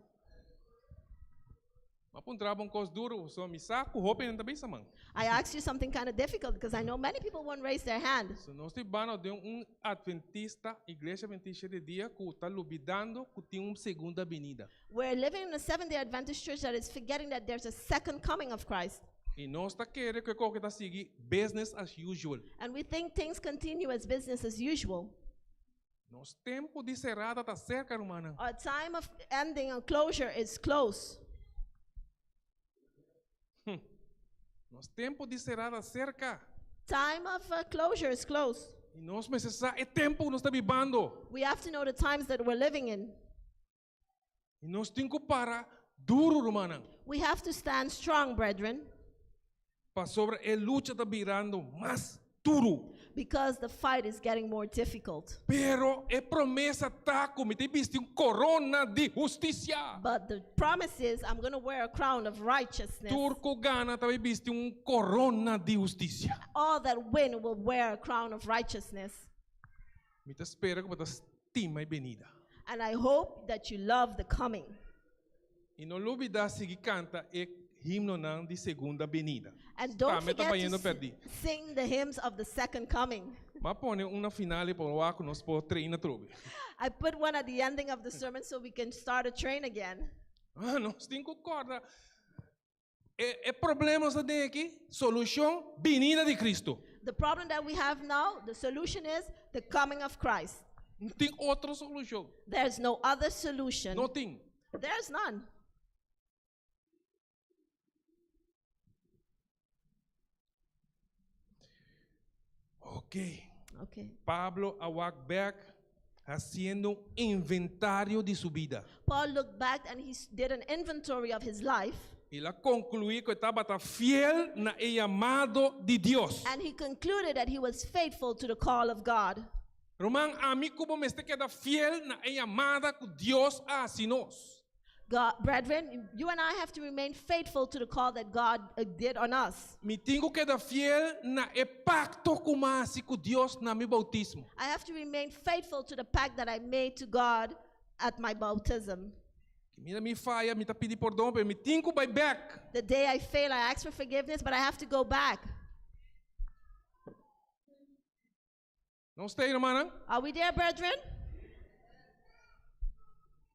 Mapuntrabong cos duro, so misa ku hope ng tabi sa man. I asked you something kind of difficult because I know many people won't raise their hand. So nós tibano de adventista, igreja adventista de dia ku tá lubidando ku tem segunda venida. We're living in a Seventh-day Adventist church that is forgetting that there's a second coming of Christ. E nós tá querendo que qualquer tá seguir business as usual. And we think things continue as business as usual. Nos tempo de cerrada tá cerca, hermana. Our time of ending and closure is close. Nos tempo de cerrada cerca. Time of closure is close. E nós necessitamos tempo nós tá vivendo. We have to know the times that we're living in. E nós temos que parar duro, hermana. We have to stand strong, brethren, Para sobre a luta tá virando mais duro. because the fight is getting more difficult. Pero a promessa tá como tem visto corona de justiça. But the promise is, I'm going to wear a crown of righteousness. Turco Gana também visto corona de justiça. All that win will wear a crown of righteousness. Me tá espera que você estima a venida. And I hope that you love the coming. E não olvidar seguir canta e himno não de segunda venida. And don't me tá forget indo to perdi. sing the hymns of the second coming. Mas põe uma finale para o arco nós por treinar trove. I put one at the ending of the sermon so we can start a train again. Ah, nós temos que acordar. É problema tem aqui, solução, venida de Cristo. The problem that we have now, the solution is the coming of Christ. Não tem outra solução. There's no other solution. Não tem. There's none. Ok. Okay. Pablo Awakberg haciendo inventario de su vida. Paul looked back and did an inventory of his life. Y la concluí que estaba fiel na el llamado de Dios. And he concluded that he was faithful to the call of God. Román, a mí como me queda fiel na el llamada que Dios hace nos. God, brethren, you and I have to remain faithful to the call that God did on us. Me tengo que dar fiel na el pacto como hace con Dios na mi bautismo. I have to remain faithful to the pact that I made to God at my baptism. Mira mi falla, me tá pedindo perdão, pero me tengo que ir back. The day I fail, I ask for forgiveness, but I have to go back. Não está, irmã? Are we there, brethren?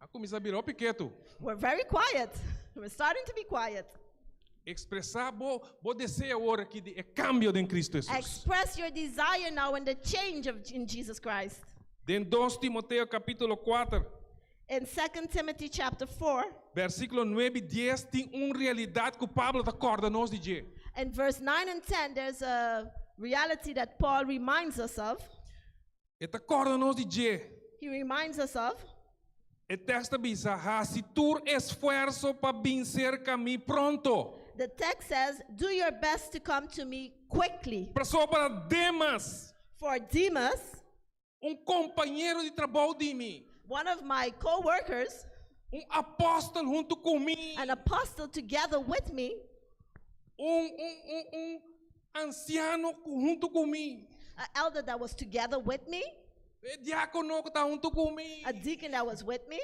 A começar a virar pequeno. We're very quiet. We're starting to be quiet. Expressar, vou desejar agora que de cambio em Cristo Jesus. Express your desire now in the change in Jesus Christ. Em 2 Timoteo capítulo 4, In 2 Timothy chapter 4, versículo 9 e 10, tem realidade que Pablo acorda nos dizer. in verse 9 and 10, there's a reality that Paul reminds us of. Ele acorda nos dizer. He reminds us of. O texto diz, se tu esforço para vencer caminho pronto. The text says, do your best to come to me quickly. Passou para Demas, For Demas, companheiro de trabalho de mim. one of my co-workers, Apóstolo junto comigo. an apostle together with me, Anciano junto comigo. an elder that was together with me, Diácono que está junto comigo. a deacon that was with me,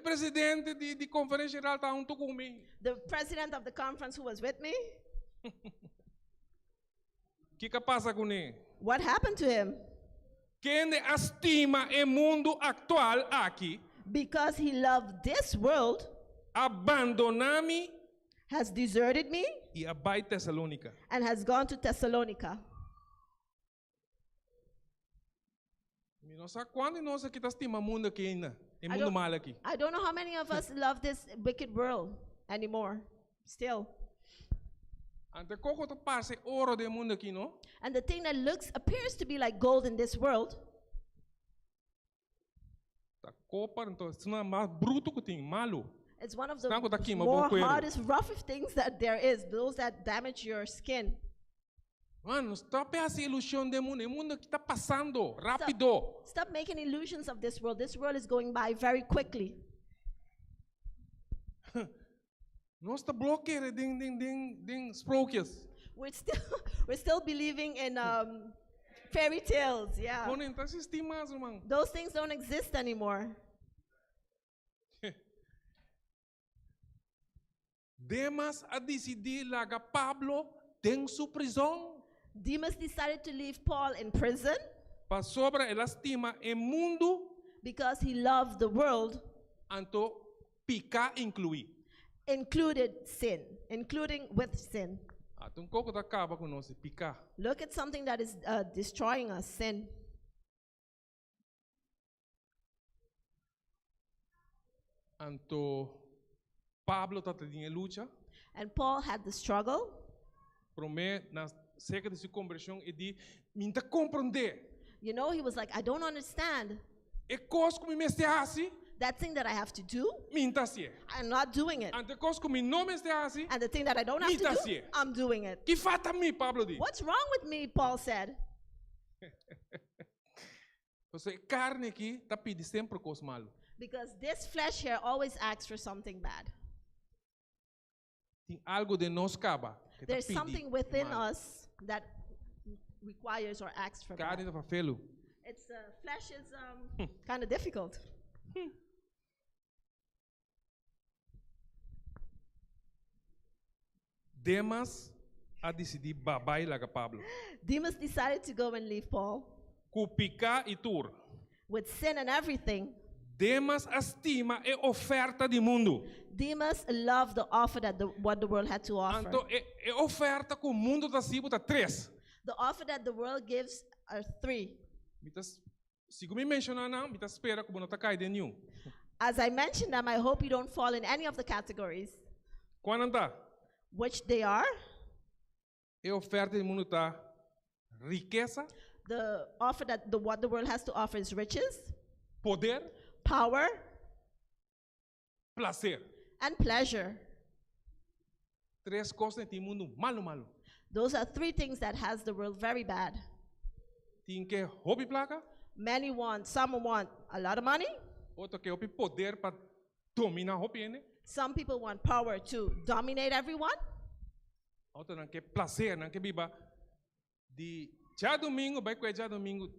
Presidente de conferência geral está junto comigo. the president of the conference who was with me. Que passa com ele? What happened to him? Quem estima o mundo actual aqui, Because he loved this world, abandona-me has deserted me, e abai Tessalônica. and has gone to Thessalonica. Não sei quando nós aqui tá estima mundo aqui ainda. É I mundo don't- mal aqui. I don't know how many of us love this wicked world anymore. Still. Ante coco tá passe ouro de mundo aqui, não? And the thing that appears to be like gold in this world, Tá copa, então, isso não é mais bruto que tem, malo. it's one of the Stanco daqui, mas more bom cuero. hardest, roughest things that there is, those that damage your skin. Mano, stop essa ilusão de mundo. É mundo que tá passando rápido. Stop making illusions of this world. This world is going by very quickly. Nós tá bloqueando de sprookjes. We're still we're still believing in fairy tales, yeah. Quando tá assistindo mais, irmão. Those things don't exist anymore. Demas a decidir largar Pablo em sua prisão. Demas decided to leave Paul in prison Para sobre ela estima o mundo, because he loved the world, anto picar incluir. including with sin. Então, coco tá acaba com nós, picar. Look at something that is destroying us, sin. Anto Pablo tá tendo luta. And Paul had the struggle. Para mim, na cerca de sua conversão, ele diz, minta compreender. You know, he was like, I don't understand E coisa que me estea assim, that thing that I have to do. minta assim. I'm not doing it. Ante coisa que me não me estea assim, And the thing that I don't have to do, Mitasie. I'm doing it. que fata me, Pablo diz. What's wrong with me, Paul said. Você carne aqui tá pedindo sempre coisa malo. Because this flesh here always asks for something bad. Tem algo de nós caba. Que tá There's something within mal. us that requires or asks for that. Carne tá felo. It's flesh is kind of difficult. Demas a decidir babai laga Pablo. Demas decided to go and leave Paul Cupica e tur. with sin and everything. Demas estima e oferta de mundo. Demas loved the offer that what the world had to offer. Então, e oferta que o mundo tá sibo tá três. The offer that the world gives are three. Mitas, se me mencionar não, mitas espera que não tá caído em nenhum. As I mentioned them, I hope you don't fall in any of the categories, Quando tá? which they are. E oferta de mundo tá riqueza, The offer that what the world has to offer is riches, poder, power, prazer. and pleasure. Três coisas de mundo malo. Those are three things that has the world very bad. Tem que hobby placa, Some want a lot of money. outro que hobby poder para dominar hobby, né? Some people want power to dominate everyone. Outro não que prazer, não que biba de já domingo, vai com já domingo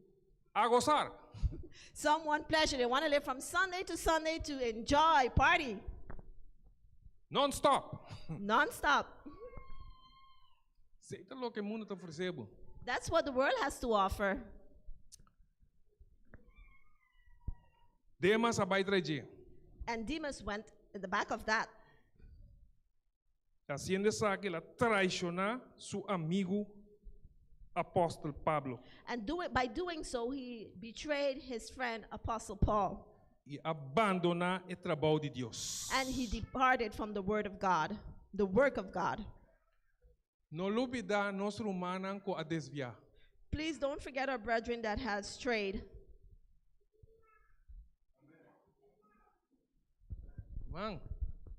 a gozar. Some want pleasure. They want to live from Sunday to Sunday to enjoy, party, Non-stop. non-stop. Sei lo que o mundo tá oferecendo. That's what the world has to offer. Demas a vai trazer. And Demas went in the back of that. Haciendo esa que la traiciona su amigo apóstol Pablo And by doing so, he betrayed his friend, Apostle Paul. y abandona el trabajo de Dios. And he departed from the word of God, the work of God. No lo olvida nos romanan ko a desviar. Please don't forget our brethren that has strayed. Man,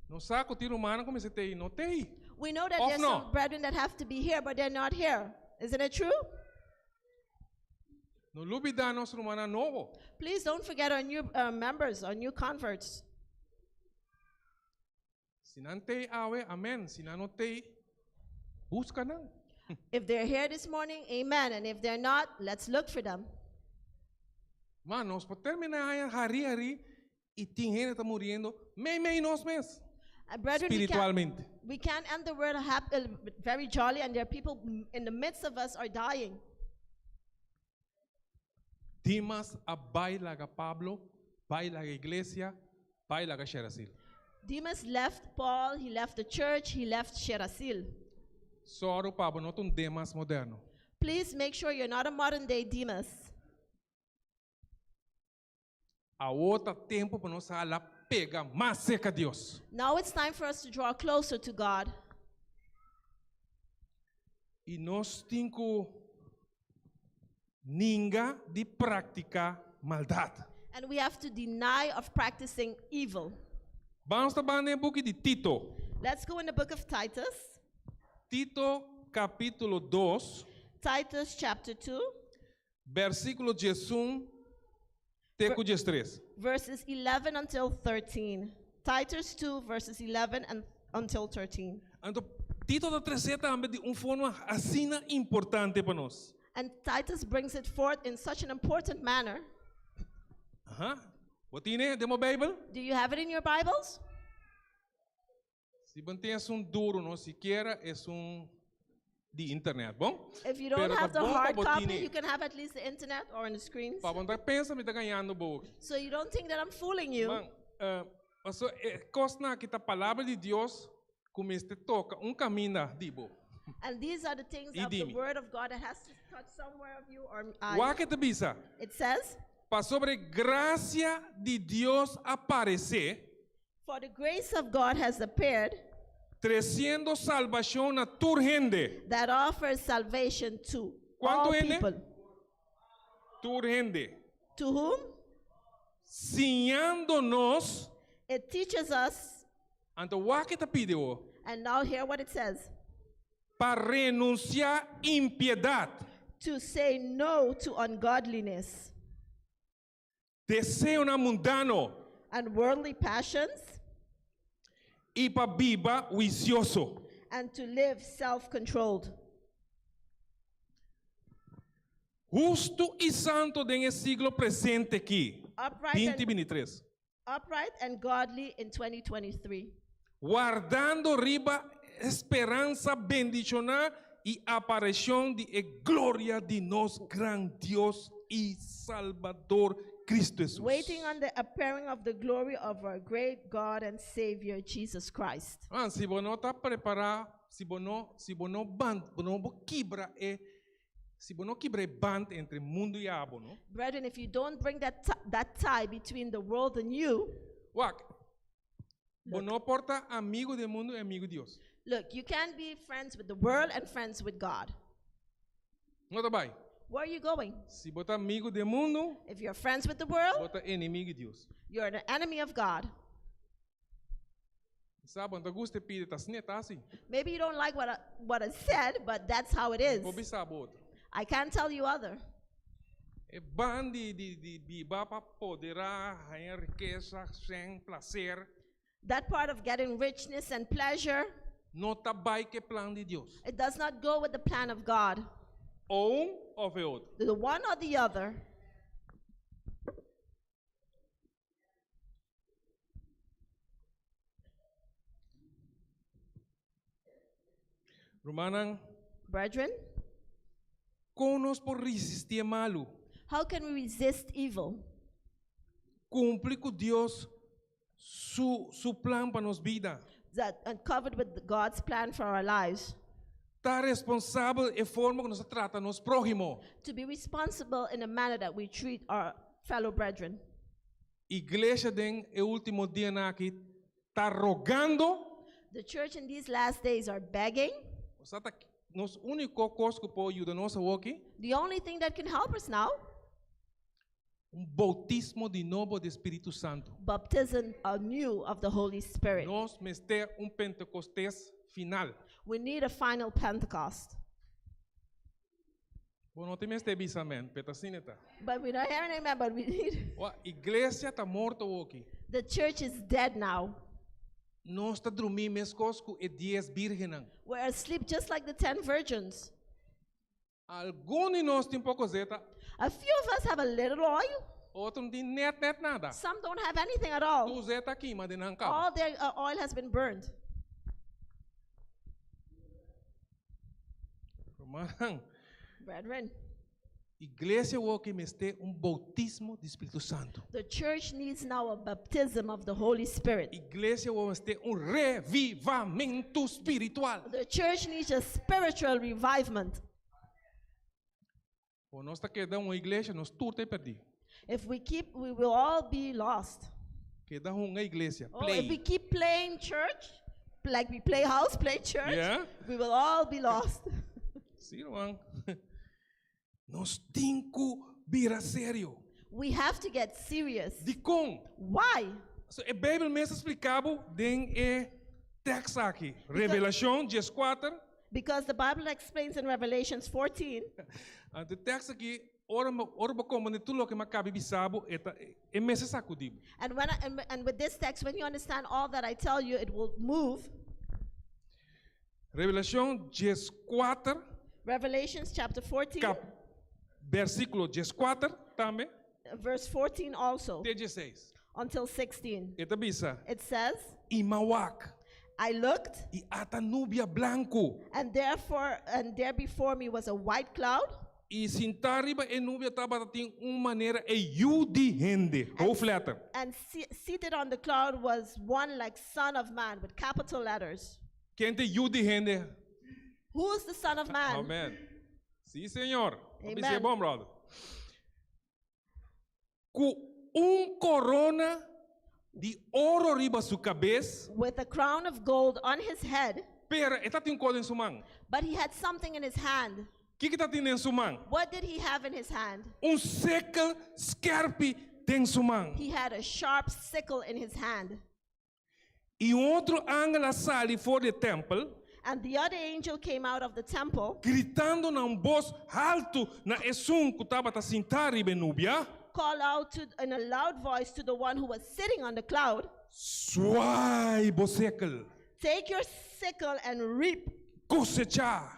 no saco ti romanan como se te no te. We know that Off there's no. some brethren that have to be here, but they're not here. Isn't it true? No lo olvida nos romanan novo. Please don't forget our new members, our new converts. Si nan te awe, amen. Si nan no te, busca na. If they're here this morning, amen. And if they're not, let's look for them. Man, nos por terminar ayan hari y tin gente está muriendo, me nos mes. Brethren, Espiritualmente. we can't end the world very jolly, and there are people in the midst of us are dying. Dimas a bailaga Pablo, bailaga iglesia, bailaga Cher Asile. Demas left Paul, he left the church, he left Cher Asile. Soro Pablo, not un Demas moderno. Please make sure you're not a modern day Demas. Ahora tempo para nós ala pega mais cerca de Deus. Now it's time for us to draw closer to God. E nós temos que ninguém de praticar maldade. And we have to deny of practicing evil. Vamos trabalhar no book de Tito. Let's go in the book of Titus. Tito capítulo 2, Titus chapter 2, versículo 11 até 13. verses 11 until 13. Titus 2, verses 11 and until 13. Então, Tito da trazer também de uma forma assim importante para nós. And Titus brings it forth in such an important manner. Botine, demo Bible? Do you have it in your Bibles? Se mantém duro, não sequer é de internet, bom? If you don't Pero have tá the bom hard pra copy, botine. you can have at least the internet or on the screens. Para você pensa me tá ganhando book. So you don't think that I'm fooling you. Man, paso costa que a palavra de Deus começa a tocar caminho dibo. And these are the things E of the dime. word of God that has to touch somewhere of you or O que te bisa? It says, Para sobre graça de Deus aparecer, for the grace of God has appeared trazendo salvação a toda gente. that offers salvation to ¿Cuánto all gente? people. Toda gente. To whom? Ensinando-nos, It teaches us, então o que te pediu? and now hear what it says, Para renunciar impiedade, to say no to ungodliness desejo mundano and worldly passions, e para viva vicioso. and to live self-controlled. Justo e santo nesse siglo presente aqui, Upright 2023. Upright and godly in 2023. Guardando riba esperança bendicionar e aparição de glória de nosso grande Deus e Salvador Cristo Jesus. Waiting on the appearing of the glory of our great God and Savior Jesus Christ. Se você não está preparado, se você não quebra se você não quebra band entre mundo e abo, não? Brethren, if you don't bring that tie between the world and you, Você não porta amigo do mundo e amigo de Deus. look, you can't be friends with the world and friends with God. Não tá bem? Where are you going? Se você é amigo do mundo, If you're friends with the world, você é inimigo de Deus. you're an enemy of God. Sabe, não gosta de pedir, tá assim. Maybe you don't like what I said, but that's how it is. Você sabe outro. I can't tell you other. É band de viva para poderá ganhar riqueza sem prazer. That part of getting richness and pleasure, Não tá bem que plano de Deus. it does not go with the plan of God. Ou ou é outro. The one or the other. Romanang, Brethren, conos por resistir malo. how can we resist evil? Cumprir com Deus su plan para nos vida. That uncovered with God's plan for our lives. Tá responsável e forma que nos trata nos prójimo. To be responsible in a manner that we treat our fellow brethren. Igreja den e último dia na aqui tá rogando. The church in these last days are begging. Nos único coisa que pode ajudar nós aqui, The only thing that can help us now, bautismo de novo do Espírito Santo. baptism anew of the Holy Spirit. Nós me ter Pentecostés final. We need a final Pentecost. Bom, não tem mais avisamento, pedacinho tá. But we're not hearing amen, but we need. A igreja tá morta aqui. The church is dead now. Nós tá dormindo mes cosco e 10 virgens. We're asleep just like the 10 virgins. Alguns de nós tem pouco zeta, A few of us have a little oil. outros não tem net nada. Some don't have anything at all. Tu zeta aqui, mas não All acaba. their oil has been burned. Romano, Brethren, igreja aqui me ter bautismo do Espírito Santo. the church needs now a baptism of the Holy Spirit. Igreja vamos ter revivamento espiritual. The church needs a spiritual revivement. Ou nós tá querendo uma igreja, nós tudo é perdido. If we keep, we will all be lost. Que da hunga iglesia. Oh, if we keep playing church, like we play house, play church, Yeah. we will all be lost. Sim, irmão. Nós temos vira sério. We have to get serious. De com? Why? So, a Bíblia mesmo explicava den e texto aqui. Revelação 14. Because the Bible explains in Revelations 14, O texto aqui, ora como ne tudo que macabe bisabo, é mesmo sacudido. and and with this text, when you understand all that I tell you, it will move. Revelação 14, Revelations chapter 14, versículo 14 também, verse 14 also, até 16. until 16. Eta bisa, It says, e mawak, I looked, e ata nubia blanco, and there before me was a white cloud, e sintariba e nubia taba tem maneira e yudi hende, hoofletter. and seated on the cloud was one like Son of Man with capital letters. Quem tem yudi hende? Who is the Son of Man? Amém. Sim, senhor. Amen. Você é bom, brother. Com corona de ouro riba sua cabeça, With a crown of gold on his head, pera, está tem coisa em sua mão. but he had something in his hand. O que está tendo em sua mão? What did he have in his hand? Seca scarpe tem sua mão. He had a sharp sickle in his hand. E outro ángel sai fora do templo, And the other angel came out of the temple, gritando num voz alto na esum que estava a sentar e benúbia. called out in a loud voice to the one who was sitting on the cloud, Suai bosekel, take your sickle and reap, cosecha, pa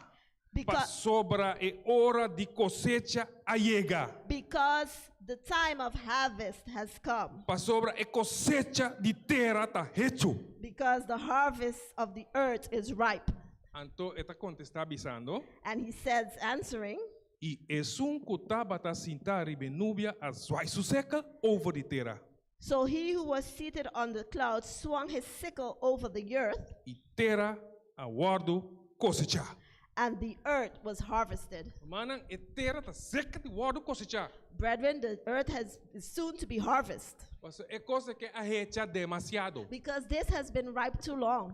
because, sobra e hora de cosecha allega. because the time of harvest has come. Pa sobra e cosecha de terra tá hecho. Because the harvest of the earth is ripe. Então, eta contesta avisando, And he says, answering, e esum que estava a sentar e benúbia a suai seca over de terra. so he who was seated on the cloud swung his sickle over the earth, E terra aguardo cosecha. and the earth was harvested. Manang, e terra tá seca de aguardo cosecha. Brethren, the earth is soon to be harvested, Mas é coisa que a hecha demasiado. because this has been ripe too long.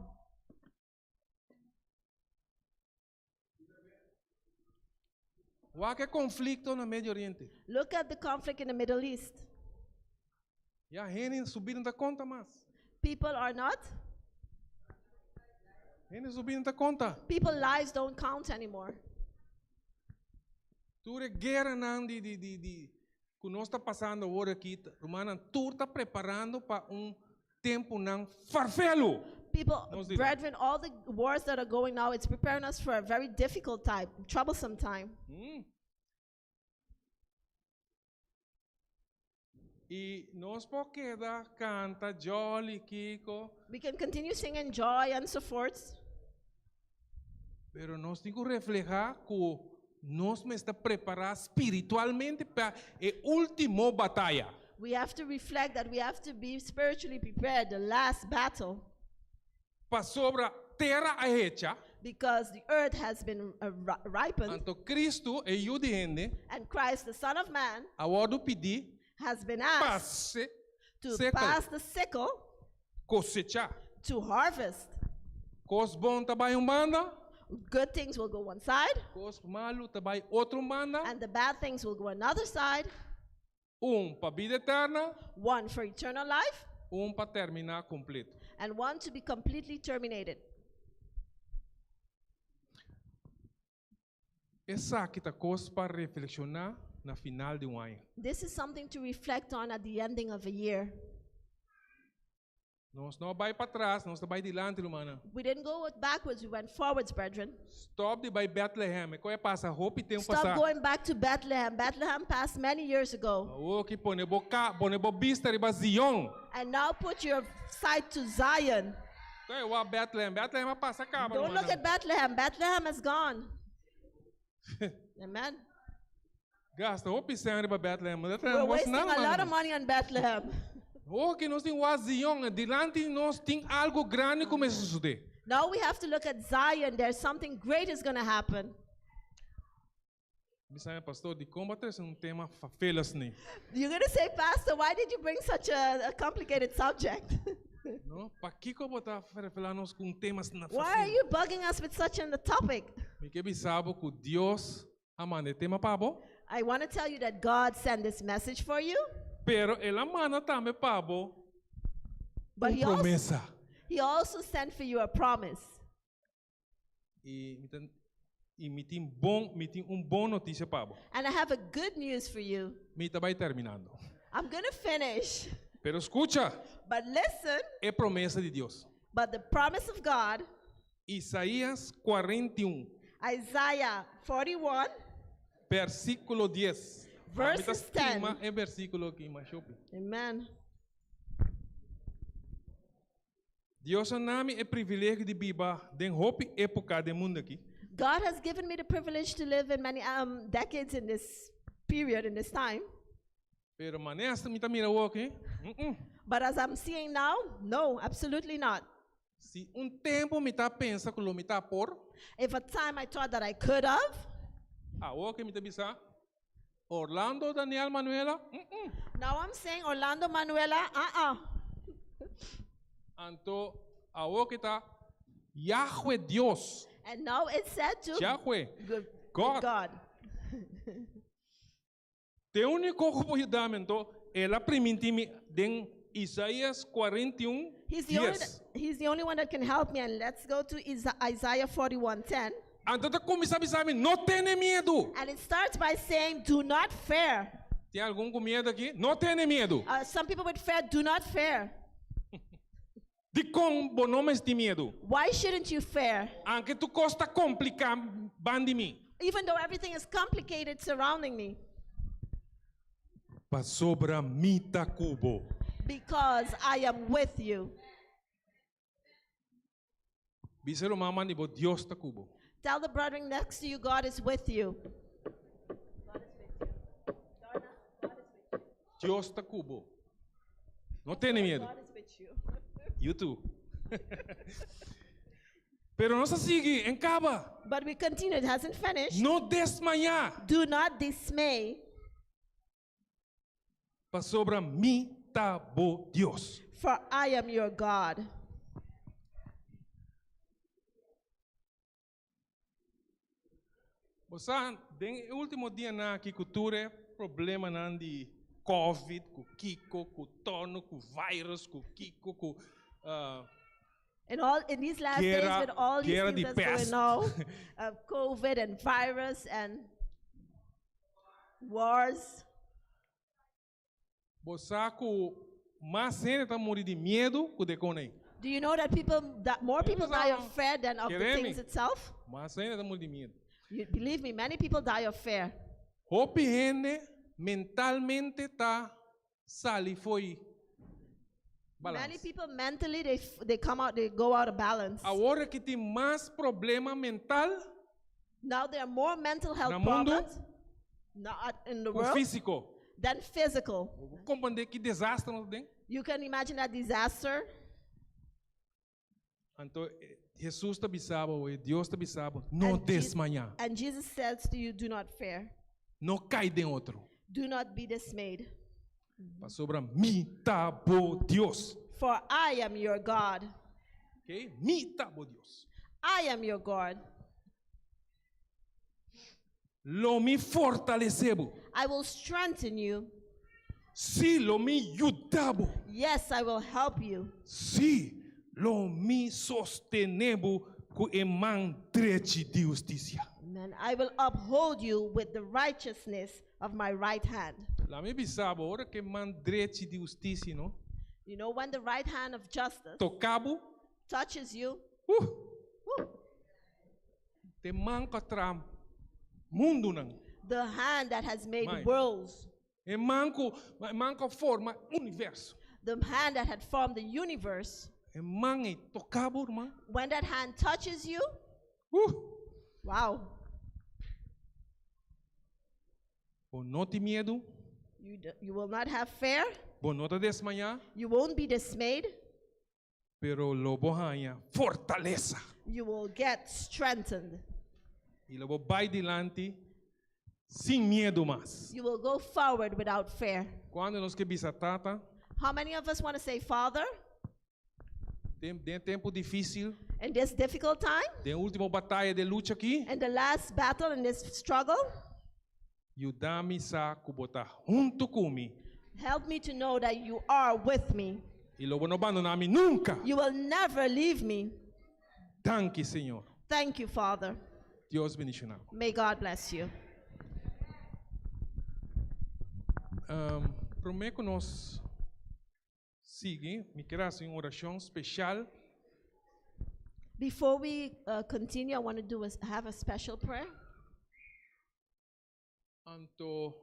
Há que conflito no Médio Oriente. Look at the conflict in the Middle East. E a gente subindo da conta mais. People are not, Gente subindo da conta. people's lives don't count anymore. Ture guerra não de que nós está passando agora aqui, Romana, tu está preparando para tempo não farfelo. People, Those did- brethren, all the wars that are going now, it's preparing us for a very difficult time, troublesome time. E nós podemos canta jolly Kiko, We can continue singing joy and so forth, pero nós temos que reflejar que nós me está preparando espiritualmente para a última batalha. we have to reflect that we have to be spiritually prepared, the last battle, Para sobre terra a hecha, because the earth has been ripened, anto Cristo e eu de gente, and Christ, the Son of Man, agora pedir has been asked passe to seca pass the sickle cosecha. to harvest. Cos bom trabalho banda, Good things will go one side, cos malo trabalho outro banda, and the bad things will go another side, para vida eterna, one for eternal life, para terminar completo. and one to be completely terminated. Essa aqui tá coisa para reflexionar na final de ano. This is something to reflect on at the ending of a year. Nós não vai para trás, nós vai dilante, humana. We didn't go backwards, we went forwards, brethren. Stop de vai Bethlehem, que é passa roupa e tempo Stop passar. going back to Bethlehem. Bethlehem passed many years ago. O que pone boca, pone bo vista riba Zion. And now put your sight to Zion. Então eu vou Bethlehem, Bethlehem passa acaba. Don't look at Bethlehem. Bethlehem is gone. Amen. Gasta roupa e sangue riba Bethlehem. We're wasting a lot of money on Bethlehem. O que nós temos o Zion, dilante nós tem algo grande começa a suceder. Now we have to look at Zion. There's something great is going to happen. Bisa pastor, di como bater tema Felis ni. You're going to say, Pastor, why did you bring such a complicated subject? No, pa kiko bota felanos com temas na Why are you bugging us with such a topic? Me que bisabo ku Dios amane tema pabo, I want to tell you that God sent this message for you, pero el amana tame pabo but promesa. he also sent for you a promise. E mitin bom notícia pabo. And I have a good news for you. Me vai terminando. I'm going to finish, Pero escucha, but listen, é promessa de Deus. but the promise of God, Isaías 41, Isaiah 41, versículo 10. Verses 10. É versículo que mais chope. Amen. Deus nami é privilégio de viver den hope época do mundo aqui. God has given me the privilege to live in many decades in this period, in this time. Pero manesta me tá mira aqui. But as I'm seeing now, no, absolutely not. Se tempo me tá pensa que lo me tá por, If a time I thought that I could have, que me tá bisa. Orlando, Daniel, Manuela. now I'm saying Orlando, Manuela, Anto, que tá Yahweh Dios. And now it's said to Yahweh. good God. Te único cuidamento ela permite-me den Isaías 41, He's 10. the only one that can help me. And let's go to Isaiah 41:10. Então tá começar a pensar, não tenha medo. And it starts by saying, do not fear. Tem algum com medo aqui? Não tenha medo. Some people with fear, do not fear. De como não mais tem medo? Why shouldn't you fear? Aunque tu costa complicar bandi mim. Even though everything is complicated surrounding me. Pa sobra mita cubo. Because I am with you. Bisero mama ni bo Dios ta cubo. Tell the brethren next to you, God is with you. Dios ta cubo. Não tenha medo. God is with you. You too. Pero não se sigue, encaba. But we continue, it hasn't finished. Não desmaiar. Do not dismay, Pa sobra mita bo Dios. for I am your God. Bosan, den último dia na que cultura problema nan di COVID, ku kiko, ku tono, ku virus, ku kiko, ku In these last days, with all these guerra things de that's peste. going on, COVID and virus and wars, Bosaku mais gente tá morrendo de medo ku de conei. do you know that more people die of fear than of the Quereme. things itself? Mais gente tá morrendo de medo. You, believe me, many people die of fear. Hope gente mentalmente tá sali foi Many balance. people mentally, they go out of balance. Agora que tem mais problema mental Now there are more mental health No mundo, problems not in the ku world físico. than physical. Compreender que desastre não tem? You can imagine that disaster. Então, Jesus te avisava, Deus te avisava, não desmanhar, And Jesus says to you, do not fear. não cai de outro. Do not be dismayed. Para sobra mi tá bo Deus. For I am your God. Ok? Mi tá bo Deus. I am your God. Lo mi fortalecebo. I will strengthen you. Si lo mi yudabo. Yes, I will help you. Si lo mi sostenebo ku eman dreci de justicia. Amen. I will uphold you with the righteousness of my right hand. La mi bisabo, ora que man dreci de justicia, no? You know, when the right hand of justice Tocabo, touches you, te manca tram mundo nang. the hand that has made Mine. worlds, E manca forma universo. the hand that had formed the universe, E man e tocabo, irmão. when that hand touches you, wow, Bo não te medo, you will not have fear, bo não te desmanhar, you won't be dismayed, pero lobo hanha fortaleza. you will get strengthened. E lobo vai delante Sin miedo más. You will go forward without fear. Quando nós que bisa tata, How many of us want to say, Father, tem tempo difícil, in this difficult time, tem última batalha de luta aqui, in the last battle, in this struggle, ajuda-me a botar junto comigo. help me to know that you are with me. E logo não abandonar-me nunca. You will never leave me. Thank you, Senhor. Thank you, Father. Deus bendicional. May God bless you. Prometo que nós seguimos, me quero fazer uma oração especial. Before we continue, I want to have a special prayer. Então,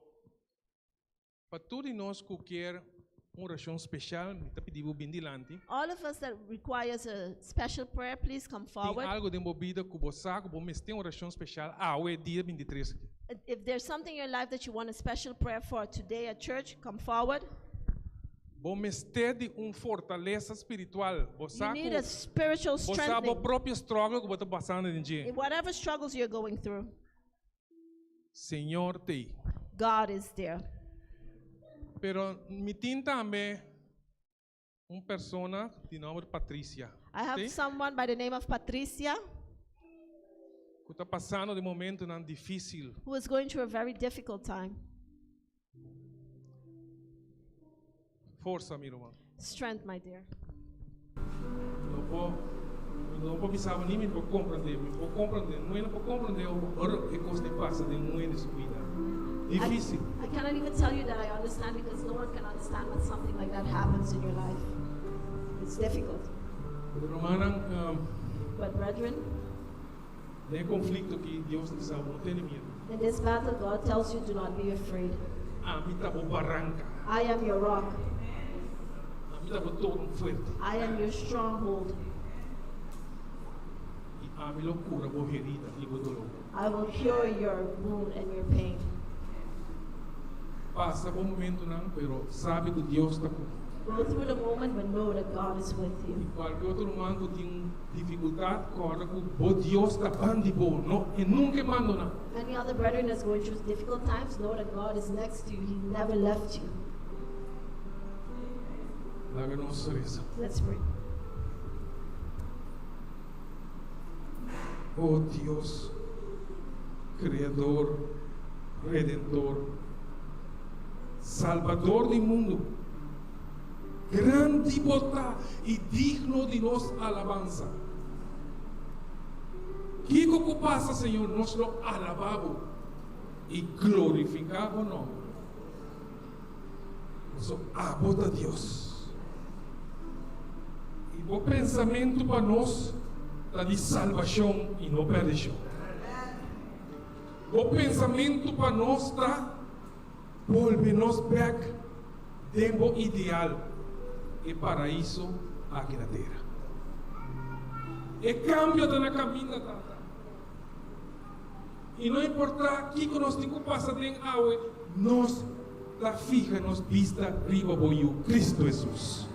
para todos nós que querem uma oração especial, me está pedindo bem dilante. All of us that requires a special prayer, please come Tem forward. algo de envolvido que você sabe, você tem uma oração especial, é dia 23. If there's something in your life that you want a special prayer for today at church, come forward. Você tem uma fortaleza espiritual. Você You need a spiritual sabe o strengthening próprio struggle que você está passando em dia. in whatever struggles you're going through. Senhor te. God is there. Pero me tem também uma pessoa de nome Patrícia. I have Sim? someone by the name of Patricia Que está passando de momento não difícil. who is going through a very difficult time. Força, meu irmão. Strength, my dear. Não vou pensar nem me vou compreender, não vou compreender o que coisa passa de muito sua vida. Difícil. I cannot even tell you that I understand because no one can understand when something like that happens in your life. It's difficult. Romanan, But brethren, nem conflito que Deus te salva, não tem medo. in this battle, God tells you, do not be afraid. Habita o barranca, I am your rock. habita o todo fuerte. I am your stronghold. E a minha loucura, a herida e o dolor. I will cure your wound and your pain. Passa bom momento não, pero sabe que Deus está com. Go through the moment but know that God is with E you. qualquer outro irmão que tem dificuldade, corre com o Deus está bando bom, não, e nunca abandona. Any other brethren that's going through difficult times, know that God is next to you. He never left you. Laga nossa reza. Let's pray. Oh Deus, Criador, Redentor, Salvador do mundo, grande bondade e digno de nossa alabança. Que que passa, Senhor? Nós lo alabamos e glorificamos o nome. Nós amamos a Deus. E o pensamento para nós está de salvação e não perdição. O pensamento para nós está volver-nos back tempo ideal e paraíso aqui na terra. E cambio na caminho tata. E não importa o que nós temos que passar dentro da água, nós da fija nos vista riba boiu Cristo Jesus.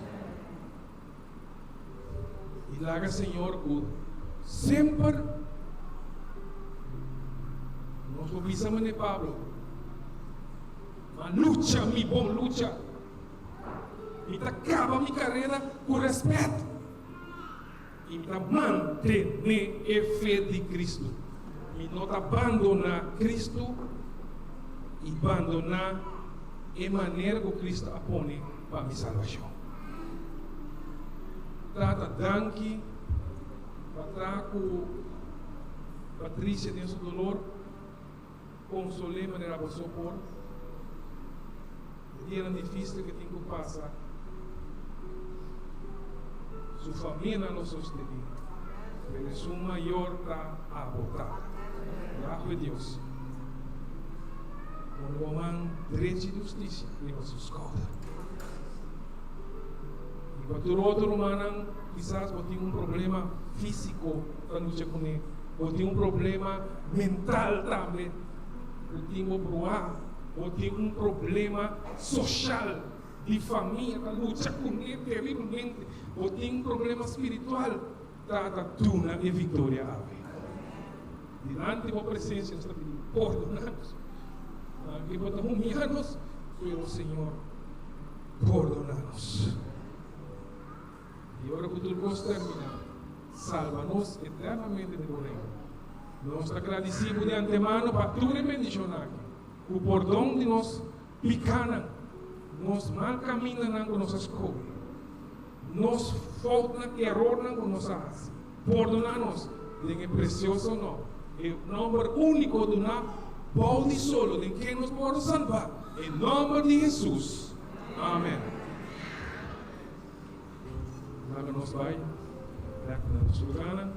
E laga Senhor, sempre nós ouvimos de Pablo, mas luta, mi bom luta, e acaba minha carreira com respeito, e me manter a fé de Cristo, e não abandonar Cristo, e abandonar a maneira que Cristo apone para minha salvação. Trata danke, patraco, Patrícia tem seu dolor, consolei maneira para sopor. Dia difícil que tem que passar. Sua família não sustenta, mas o maior está a botar. Graças a Deus. O homem direito e justiça leva suas caudas. E para o outro humano, quizás você tem problema físico para lutar com ele, ou tem problema mental também, ou tem ou tem problema social de família para lutar com ele terrivelmente, ou tem problema espiritual, trata tuna e vitória ave. Diante da presença, está pedindo, perdoa-nos. que podemos humillarnos, pero Señor, perdónanos. Y ahora que tú puedes terminar, sálvanos eternamente de tu reino. Nos agradecemos de antemano para tu bendición aquí. O perdão de nós pecaram, nos mal caminham com nossas coisas, nos falta error com nossas. Perdonar-nos, de precioso nome. O nome único do nome, pode solo, de quem nos pode salvar. Em nome de Jesus. Amém. Agora nos vai, leque na nossa lugar.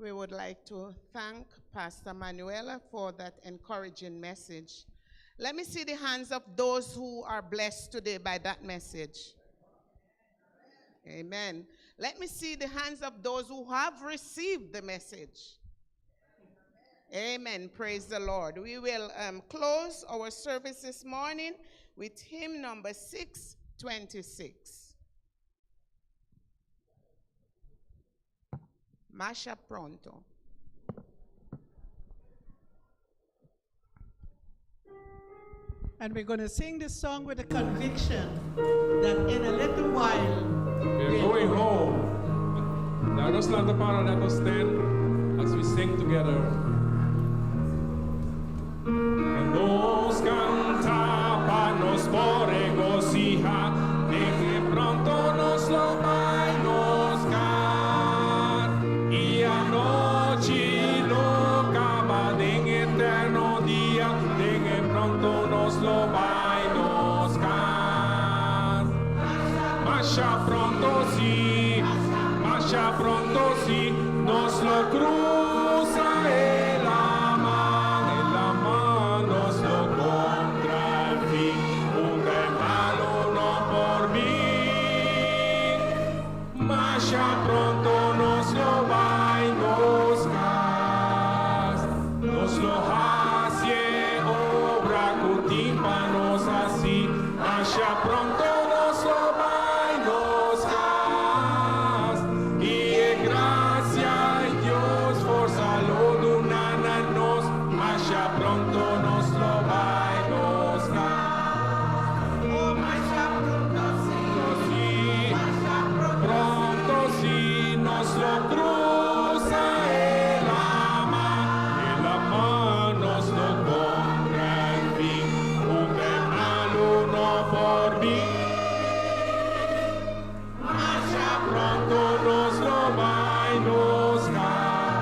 We would like to thank Pastor Manuela for that encouraging message. Let me see the hands of those who are blessed today by that message. Amen. Let me see the hands of those who have received the message. Amen. Praise the Lord. We will close our service this morning with hymn number 626. Masha pronto. And we're going to sing this song with a conviction that in a little while We're going home. Let us stand apart and let us stand as we sing together. Que nos cantaba, nos por regocija, de que pronto nos lo va a nos dar. Y anoche lo acaba de eterno día, de que pronto nos lo va a nos dar. Masha pronto sí, Masha pronto sí, nos lo cruza el ama nos lo contra el fin, un malo no por mí. Masha pronto nos lo va a nos gas, nos lo hace obra cultívanos así. Masha pronto nos lo va a nos gas, y en gracia y Dios por salud unándonos. Masha pronto nos lo va a nos gas. Oh, Masha pronto sí, pronto sí nos lo cruza el ama nos lo contra el fin, un mal uno por mí. Masha pronto nos lo va a nos gas,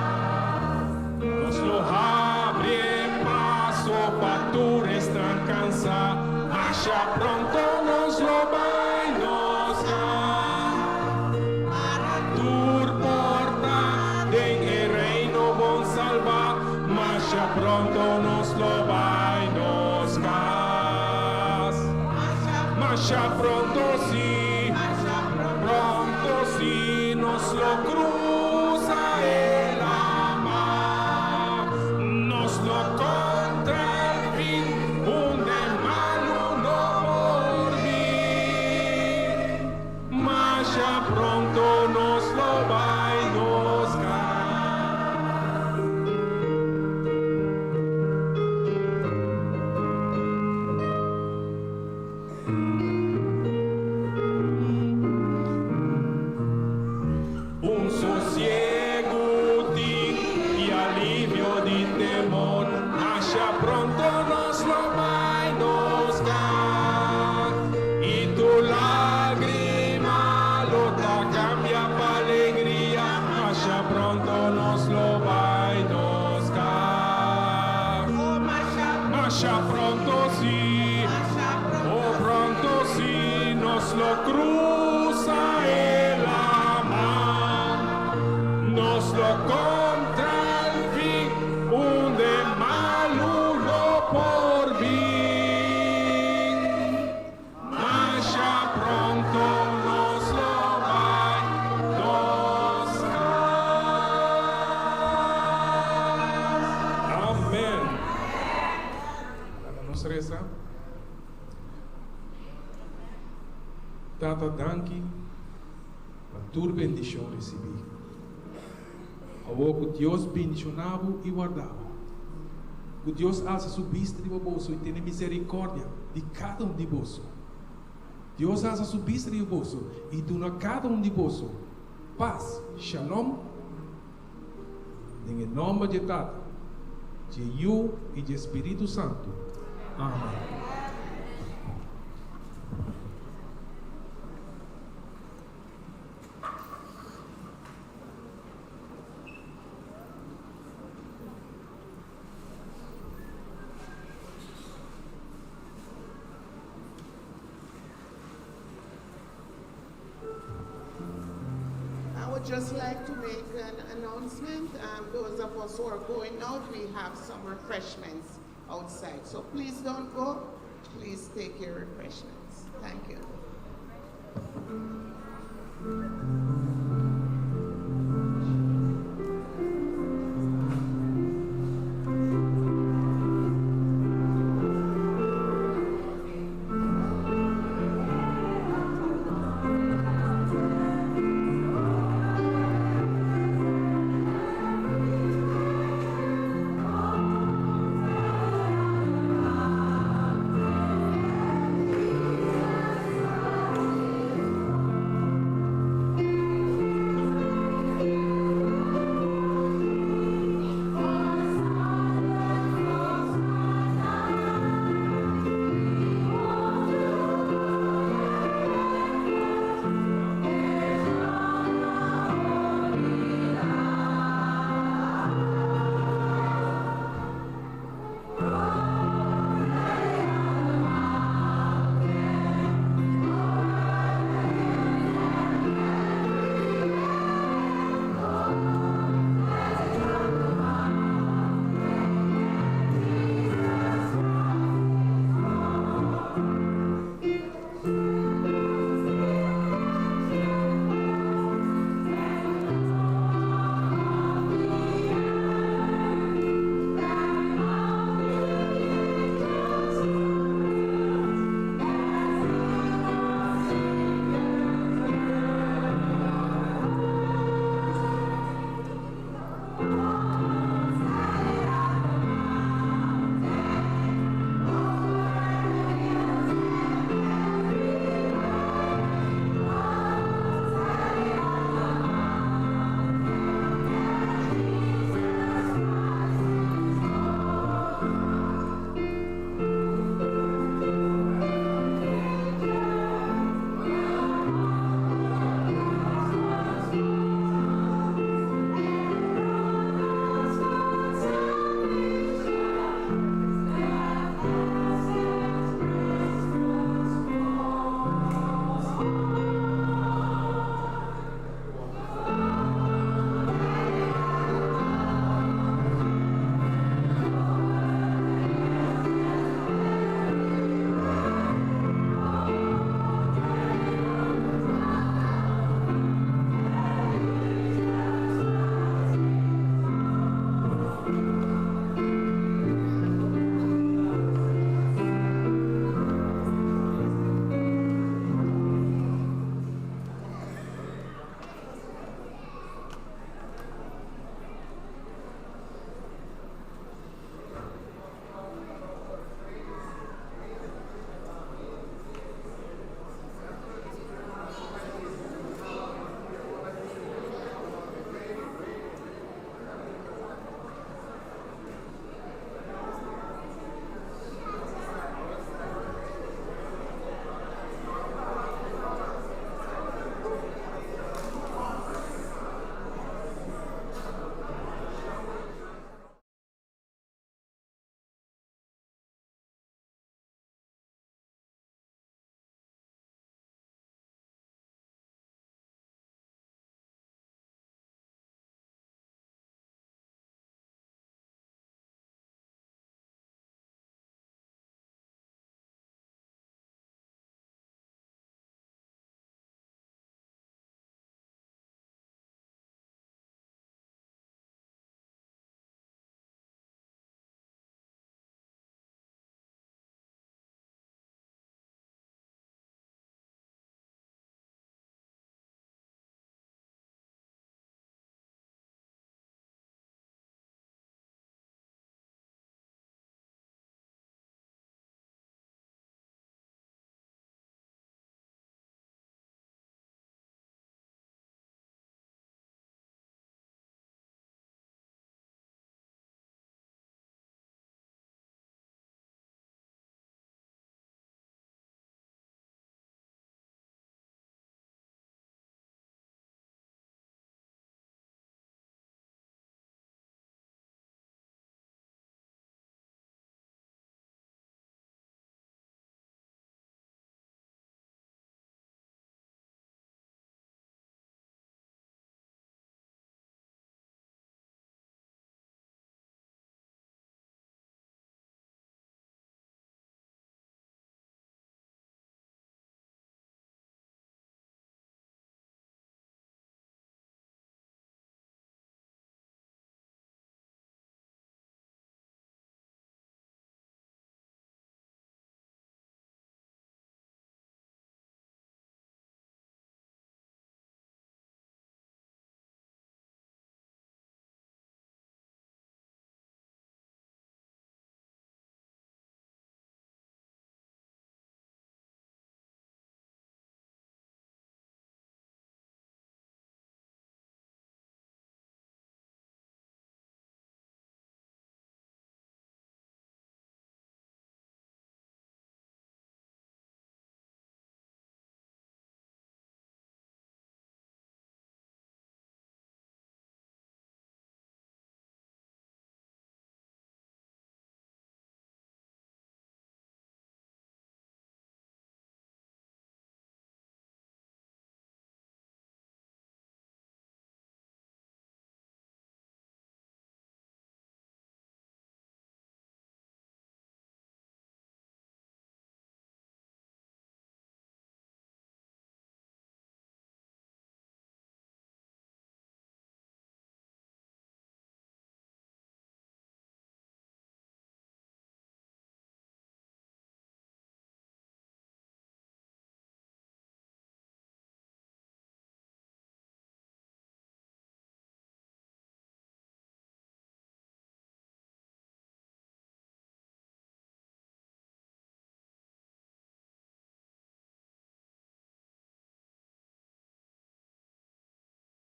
nos lo abre paso para tu estancanza. Masha pronto nos lo va a nos gas, para tu porta de el reino bon salva. Masha pronto nos lo va a nos gas. Masha pronto sí, nos lo cruza el ama, nos lo contra el fin, un mal uno por mí. Masha pronto nos lo va a nos gas. Un sosiego y alivio de temor. Masha pronto nos lo va a nos dar, y tu lágrima lo ta cambia para alegría. Masha pronto nos lo va a nos dar. Masha pronto sí, oh pronto sí nos lo cruza el conversar. Tata, danke para tua bendição receber. Ao que Deus bendicionava e guardava. Que Deus alça subiste de bolso e tenha misericórdia de cada um de bolso. Deus alça subiste de bolso e dona cada um de bolso paz, shalom, em nome de Tata, de Eu e de Espírito Santo. Amém. I would just like to make an announcement. Those of us who are going out, we have some refreshments outside. So please don't go. Please take your refreshments. Thank you.